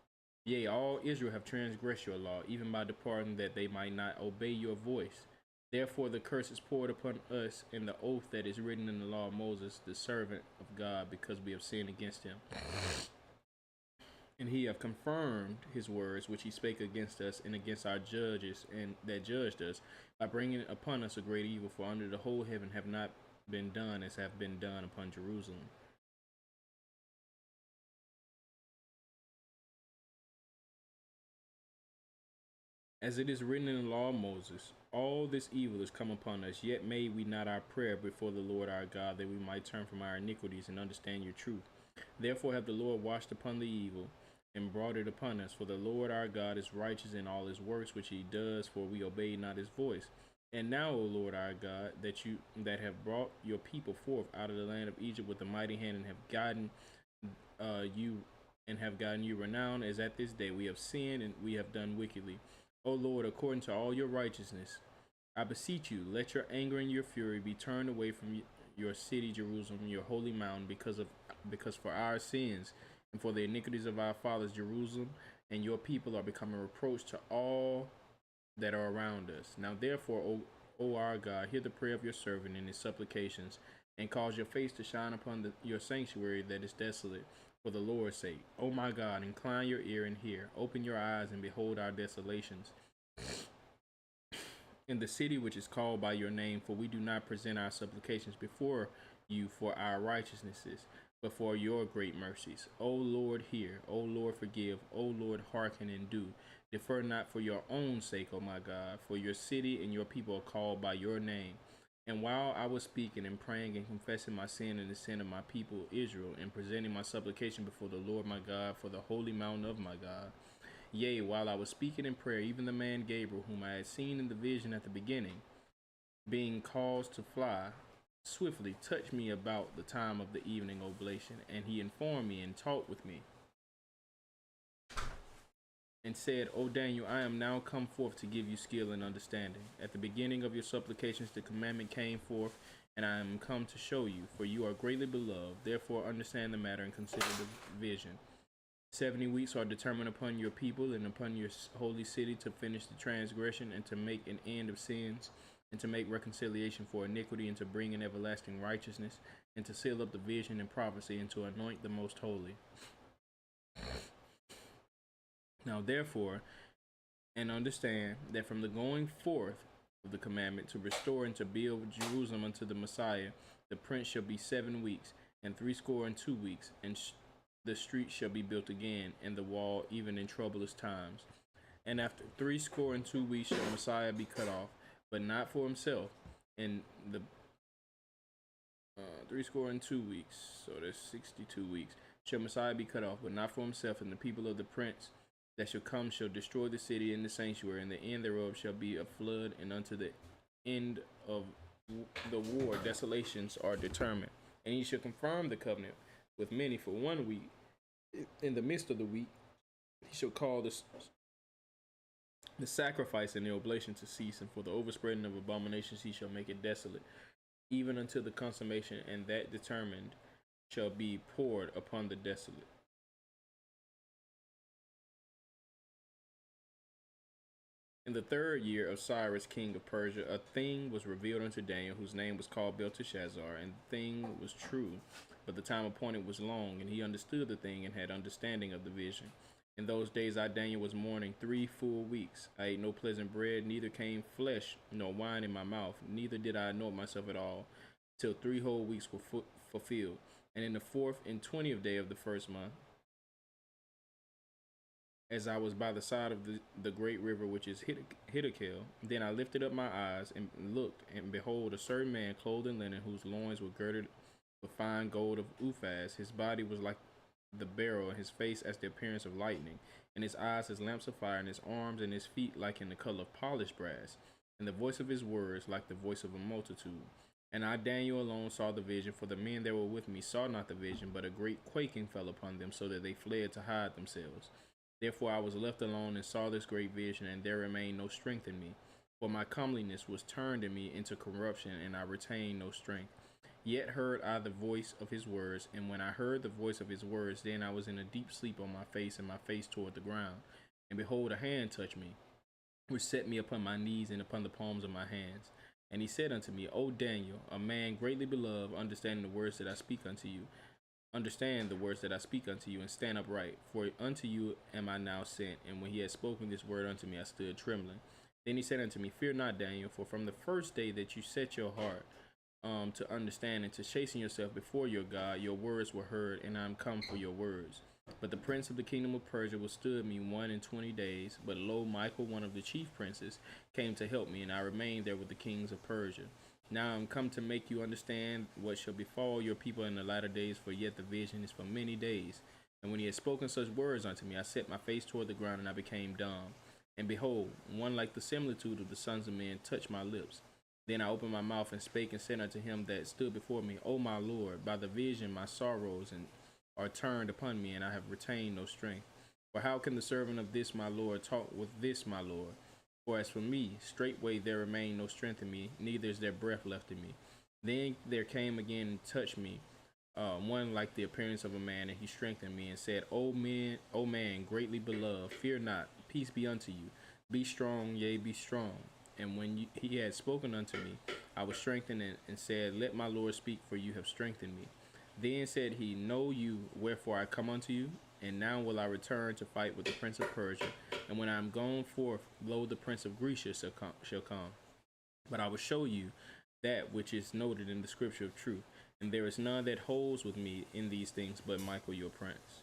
Yea, all Israel have transgressed your law, even by departing that they might not obey your voice. Therefore the curse is poured upon us in the oath that is written in the law of Moses, the servant of God, because we have sinned against him. And he have confirmed his words which he spake against us and against our judges and that judged us, by bringing upon us a great evil, for under the whole heaven have not been done as have been done upon Jerusalem. As it is written in the law of Moses, all this evil is come upon us, yet made we not our prayer before the Lord our God, that we might turn from our iniquities and understand your truth. Therefore hath the Lord watched upon the evil and brought it upon us. For the Lord our God is righteous in all his works which he does, for we obey not his voice. And now, O Lord our God, that have brought your people forth out of the land of Egypt with a mighty hand, and have gotten you renowned, as at this day we have sinned and we have done wickedly. O Lord, according to all your righteousness, I beseech you, let your anger and your fury be turned away from your city, Jerusalem, your holy mountain, because for our sins and for the iniquities of our fathers, Jerusalem and your people are becoming a reproach to all that are around us. Now therefore, O our God, hear the prayer of your servant and his supplications, and cause your face to shine upon your sanctuary that is desolate, for the Lord's sake. O my God, incline your ear and hear. Open your eyes and behold our desolations in the city which is called by your name, for we do not present our supplications before you for our righteousnesses, but for your great mercies. O Lord, hear. O Lord, forgive. O Lord, hearken and do. Defer not for your own sake, O my God, for your city and your people are called by your name. And while I was speaking and praying and confessing my sin and the sin of my people Israel, and presenting my supplication before the Lord my God for the holy mountain of my God, yea, while I was speaking in prayer, even the man Gabriel, whom I had seen in the vision at the beginning, being caused to fly swiftly, touched me about the time of the evening oblation, and he informed me and talked with me, and said, O Daniel, I am now come forth to give you skill and understanding. At the beginning of your supplications the commandment came forth, and I am come to show you, for you are greatly beloved. Therefore understand the matter and consider the vision. 70 weeks are determined upon your people and upon your holy city to finish the transgression and to make an end of sins and to make reconciliation for iniquity and to bring in everlasting righteousness and to seal up the vision and prophecy and to anoint the most holy. Now therefore, and understand that from the going forth of the commandment to restore and to build Jerusalem unto the Messiah, the prince shall be 7 weeks, and 62 weeks, and the street shall be built again, and the wall even in troublous times. And after 62 weeks shall Messiah be cut off, but not for himself. And the 62 weeks, so there's 62 weeks, shall Messiah be cut off, but not for himself, and the people of the prince that shall come shall destroy the city and the sanctuary, and the end thereof shall be a flood, and unto the end of the war, desolations are determined. And he shall confirm the covenant with many for 1 week. In the midst of the week, he shall call the sacrifice and the oblation to cease, and for the overspreading of abominations he shall make it desolate, even until the consummation, and that determined shall be poured upon the desolate. In the 3rd year of Cyrus, king of Persia, a thing was revealed unto Daniel, whose name was called Belteshazzar, and the thing was true, but the time appointed was long, and he understood the thing and had understanding of the vision. In those days I, Daniel, was mourning 3 full weeks. I ate no pleasant bread, neither came flesh nor wine in my mouth, neither did I anoint myself at all, till 3 whole weeks were fulfilled. And in the 4th and 20th day of the 1st month, as I was by the side of the great river which is Hiddekel, then I lifted up my eyes and looked, and behold, a certain man clothed in linen, whose loins were girded with fine gold of Uphaz. His body was like the beryl, and his face as the appearance of lightning, and his eyes as lamps of fire, and his arms and his feet like in the color of polished brass, and the voice of his words like the voice of a multitude. And I, Daniel, alone saw the vision, for the men that were with me saw not the vision, but a great quaking fell upon them, so that they fled to hide themselves. Therefore I was left alone and saw this great vision, and there remained no strength in me. For my comeliness was turned in me into corruption, and I retained no strength. Yet heard I the voice of his words, and when I heard the voice of his words, then I was in a deep sleep on my face, and my face toward the ground. And behold, a hand touched me, which set me upon my knees and upon the palms of my hands. And he said unto me, O Daniel, a man greatly beloved, understanding the words that I speak unto you, understand the words that I speak unto you, and stand upright, for unto you am I now sent. And when he had spoken this word unto me, I stood trembling. Then he said unto me, Fear not, Daniel, for from the first day that you set your heart to understand and to chasten yourself before your God, your words were heard, and I am come for your words. But the prince of the kingdom of Persia withstood me 21 days. But lo, Michael, one of the chief princes, came to help me, and I remained there with the kings of Persia. Now I am come to make you understand what shall befall your people in the latter days, for yet the vision is for many days. And when he had spoken such words unto me, I set my face toward the ground, and I became dumb. And behold, one like the similitude of the sons of men touched my lips. Then I opened my mouth and spake and said unto him that stood before me, O my Lord, by the vision my sorrows are turned upon me, and I have retained no strength. For how can the servant of this my Lord talk with this my Lord? For as for me, straightway there remained no strength in me, neither is there breath left in me. Then there came again and touched me, one like the appearance of a man, and he strengthened me and said, O man, greatly beloved, fear not, peace be unto you. Be strong, yea, be strong. And when he had spoken unto me, I was strengthened and said, Let my Lord speak, for you have strengthened me. Then said he, Know you wherefore I come unto you? And now will I return to fight with the prince of Persia. And when I am gone forth, lo, the prince of Greece shall come. But I will show you that which is noted in the scripture of truth. And there is none that holds with me in these things but Michael your prince.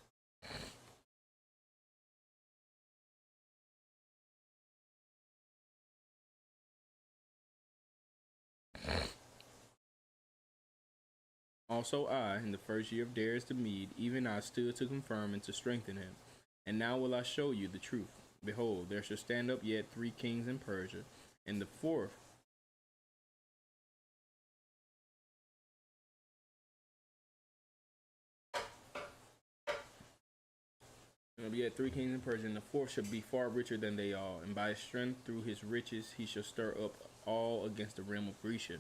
Also I, in the 1st year of Darius the Mede, even I stood to confirm and to strengthen him. And now will I show you the truth. Behold, there shall stand up yet 3 kings in Persia, and the 4th there will be yet 3 kings in Persia, and the 4th shall be far richer than they all. And by his strength through his riches he shall stir up all against the realm of Grecia.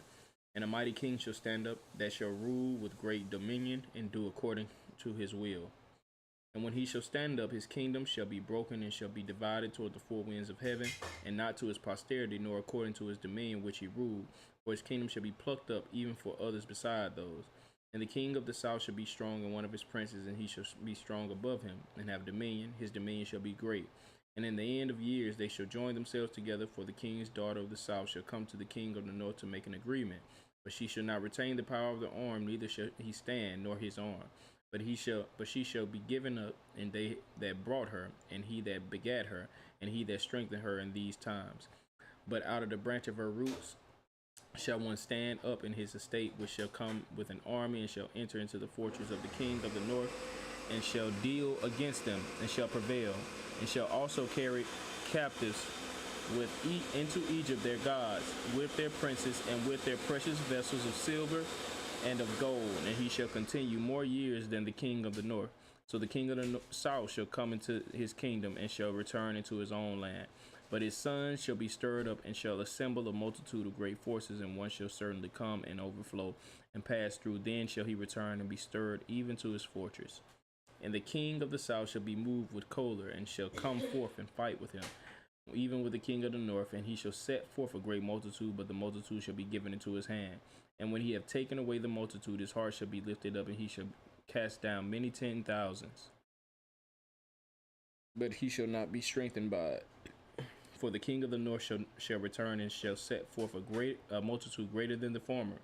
And a mighty king shall stand up, that shall rule with great dominion, and do according to his will. And when he shall stand up, his kingdom shall be broken, and shall be divided toward the 4 winds of heaven, and not to his posterity, nor according to his dominion which he ruled. For his kingdom shall be plucked up, even for others beside those. And the king of the south shall be strong, and one of his princes, and he shall be strong above him, and have dominion. His dominion shall be great. And in the end of years they shall join themselves together, for the king's daughter of the south shall come to the king of the north to make an agreement. But she shall not retain the power of the arm, neither shall he stand, nor his arm. But she shall be given up, and they that brought her, and he that begat her, and he that strengthened her in these times. But out of the branch of her roots shall one stand up in his estate, which shall come with an army, and shall enter into the fortress of the king of the north, and shall deal against them, and shall prevail, and shall also carry captives into Egypt their gods, with their princes, and with their precious vessels of silver and of gold. And he shall continue more years than the king of the north. So the king of the south shall come into his kingdom, and shall return into his own land. But his sons shall be stirred up, and shall assemble a multitude of great forces, and one shall certainly come and overflow and pass through. Then shall he return and be stirred even to his fortress. And the king of the south shall be moved with choler, and shall come forth and fight with him, even with the king of the north. And he shall set forth a great multitude, but the multitude shall be given into his hand. And when he have taken away the multitude, his heart shall be lifted up, and he shall cast down many 10,000s. But he shall not be strengthened by it. For the king of the north shall return, and shall set forth a multitude greater than the former.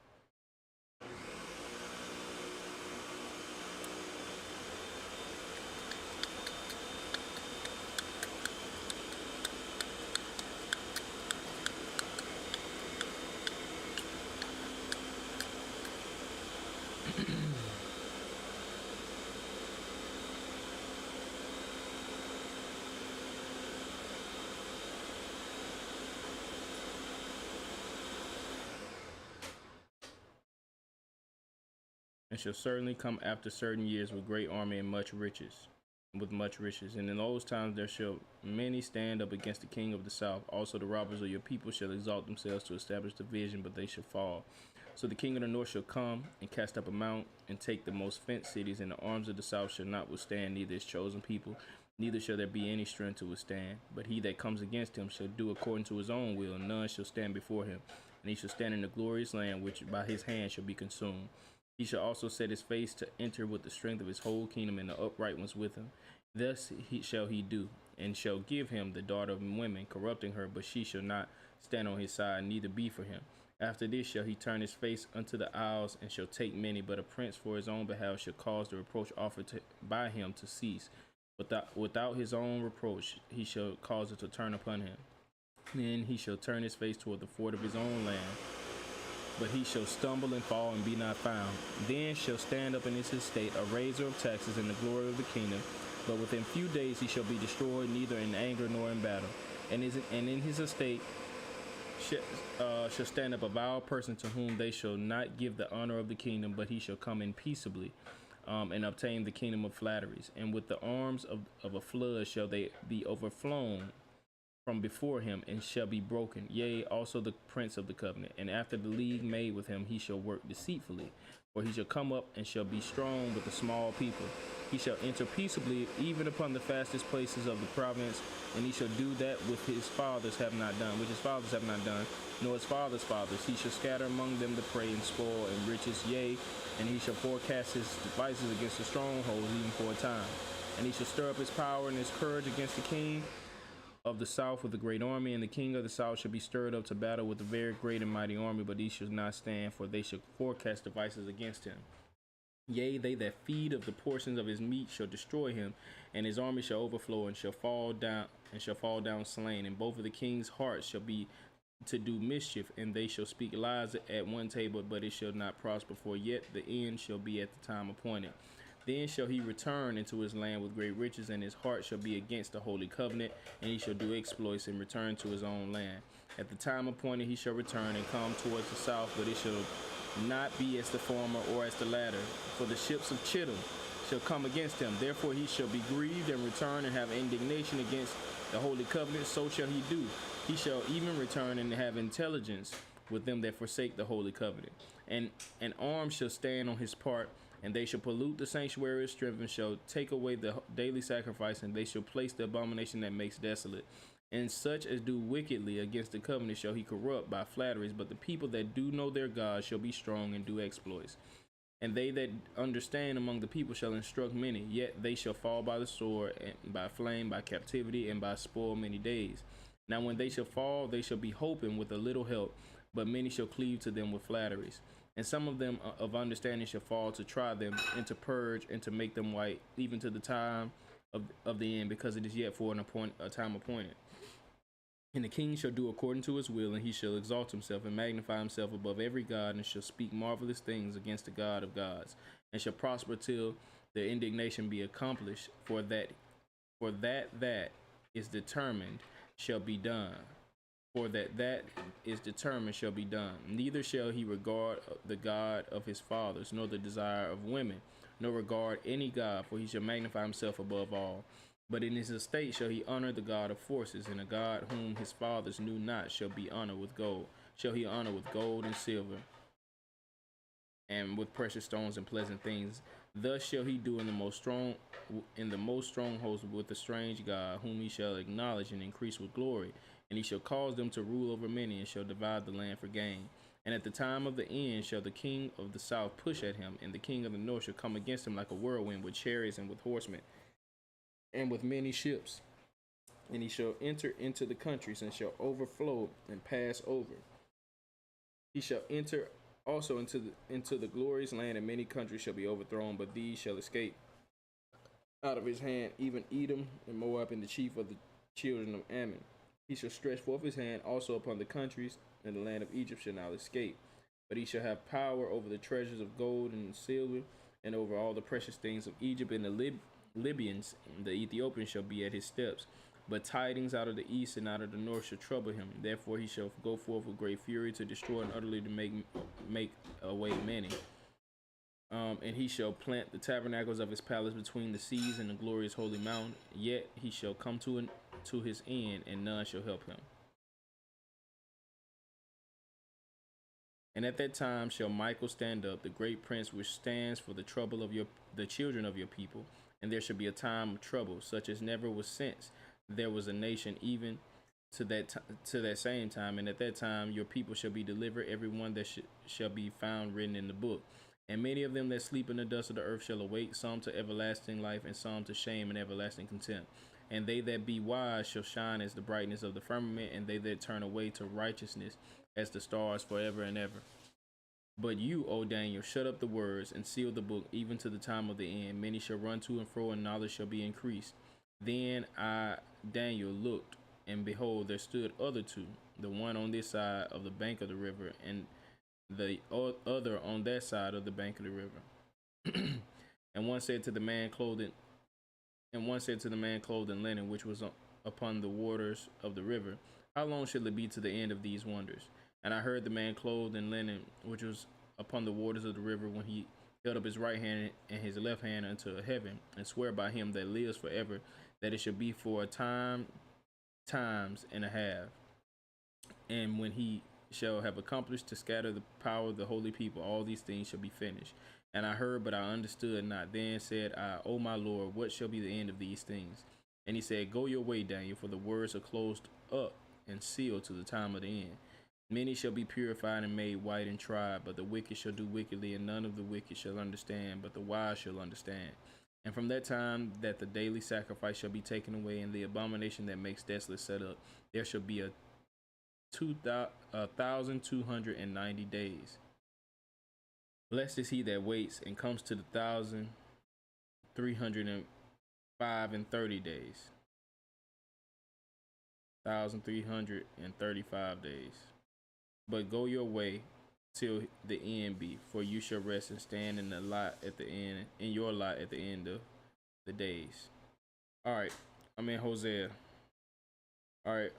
And shall certainly come after certain years with great army and much riches. And in those times there shall many stand up against the king of the south. Also the robbers of your people shall exalt themselves to establish division, but they shall fall. So the king of the north shall come and cast up a mount and take the most fenced cities, and the arms of the south shall not withstand neither his chosen people, neither shall there be any strength to withstand. But he that comes against him shall do according to his own will, and none shall stand before him. And he shall stand in the glorious land which by his hand shall be consumed. He shall also set his face to enter with the strength of his whole kingdom, and the upright ones with him. Thus shall he do, and shall give him the daughter of women, corrupting her, but she shall not stand on his side, neither be for him. After this shall he turn his face unto the isles, and shall take many, but a prince for his own behalf shall cause the reproach offered by him to cease. Without his own reproach he shall cause it to turn upon him. Then he shall turn his face toward the fort of his own land, but he shall stumble and fall and be not found. Then shall stand up in his estate a raiser of taxes in the glory of the kingdom, but within few days he shall be destroyed, neither in anger nor in battle. And in his estate shall stand up a vile person, to whom they shall not give the honor of the kingdom, but he shall come in peaceably, and obtain the kingdom of flatteries. And with the arms of a flood shall they be overflown from before him, and shall be broken, yea, also the prince of the covenant. And after the league made with him, he shall work deceitfully, for he shall come up and shall be strong with the small people. He shall enter peaceably even upon the fastest places of the province, and he shall do that which his fathers have not done, nor his fathers' fathers. He shall scatter among them the prey and spoil and riches, yea, and he shall forecast his devices against the strongholds even for a time. And he shall stir up his power and his courage against the king of the south with a great army, and the king of the south shall be stirred up to battle with a very great and mighty army, but he shall not stand, for they shall forecast devices against him. Yea, they that feed of the portions of his meat shall destroy him, and his army shall overflow, and shall fall down slain. And both of the king's hearts shall be to do mischief, and they shall speak lies at one table, but it shall not prosper, for yet the end shall be at the time appointed. Then shall he return into his land with great riches, and his heart shall be against the holy covenant, and he shall do exploits and return to his own land. At the time appointed he shall return and come towards the south, but it shall not be as the former or as the latter, for the ships of Chittim shall come against him. Therefore he shall be grieved and return and have indignation against the holy covenant. So shall he do. He shall even return and have intelligence with them that forsake the holy covenant. And an arm shall stand on his part, and they shall pollute the sanctuary of strength, and shall take away the daily sacrifice, and they shall place the abomination that makes desolate. And such as do wickedly against the covenant shall he corrupt by flatteries, but the people that do know their God shall be strong and do exploits. And they that understand among the people shall instruct many, yet they shall fall by the sword, and by flame, by captivity, and by spoil many days. Now when they shall fall, they shall be hoping with a little help, but many shall cleave to them with flatteries. And some of them of understanding shall fall to try them, and to purge, and to make them white, even to the time of the end, because it is yet for a time appointed. And the king shall do according to his will, and he shall exalt himself and magnify himself above every god, and shall speak marvelous things against the God of gods, and shall prosper till the indignation be accomplished, for that is determined shall be done. for that is determined shall be done. Neither shall he regard the God of his fathers, nor the desire of women, nor regard any God, for he shall magnify himself above all. But in his estate shall he honor the God of forces, and a God whom his fathers knew not shall be honored with gold. Shall he honor with gold and silver, and with precious stones and pleasant things. Thus shall he do in the most strongholds with a strange God, whom he shall acknowledge and increase with glory. And he shall cause them to rule over many, and shall divide the land for gain. And at the time of the end shall the king of the south push at him, and the king of the north shall come against him like a whirlwind, with chariots and with horsemen, and with many ships. And he shall enter into the countries, and shall overflow and pass over. He shall enter also into the glorious land, and many countries shall be overthrown, but these shall escape out of his hand, even Edom and Moab, and the chief of the children of Ammon. He shall stretch forth his hand also upon the countries, and the land of Egypt shall not escape. But he shall have power over the treasures of gold and silver, and over all the precious things of Egypt, and the Libyans, the Ethiopians shall be at his steps. But tidings out of the east and out of the north shall trouble him. Therefore he shall go forth with great fury to destroy and utterly to make away many. And he shall plant the tabernacles of his palace between the seas and the glorious holy mountain. Yet he shall come to his end, and none shall help him. And at that time shall Michael stand up, the great prince which stands for the trouble of the children of your people. And there shall be a time of trouble, such as never was since there was a nation, even to that same time. And at that time your people shall be delivered, every one that shall be found written in the book. And many of them that sleep in the dust of the earth shall awake, some to everlasting life, and some to shame and everlasting contempt. And they that be wise shall shine as the brightness of the firmament, and they that turn away to righteousness as the stars forever and ever. But you, O Daniel, shut up the words and seal the book, even to the time of the end. Many shall run to and fro, and knowledge shall be increased. Then I, Daniel, looked, and behold, there stood other two, the one on this side of the bank of the river, and the other on that side of the bank of the river. And one said to the man clothed in linen, which was upon the waters of the river, how long shall it be to the end of these wonders? And I heard the man clothed in linen, which was upon the waters of the river, when he held up his right hand and his left hand unto heaven, and swear by him that lives forever, that it shall be for a times and a half. And when he shall have accomplished to scatter the power of the holy people, all these things shall be finished. And I heard, but I understood not. Then said I, O my Lord, what shall be the end of these things? And he said, Go your way, Daniel, for the words are closed up and sealed to the time of the end. Many shall be purified and made white and tried, but the wicked shall do wickedly, and none of the wicked shall understand, but the wise shall understand. And from that time that the daily sacrifice shall be taken away, and the abomination that makes desolate set up, there shall be 1,290 days. Blessed is he that waits and comes to the 1,305 and 30 days. 1,335 days. But go your way till the end be, for you shall rest and stand in your lot at the end of the days. All right, I'm in Hosea. All right,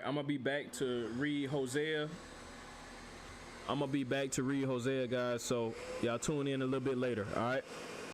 I'm gonna be back to read Hosea. Guys. So y'all tune in a little bit later. All right.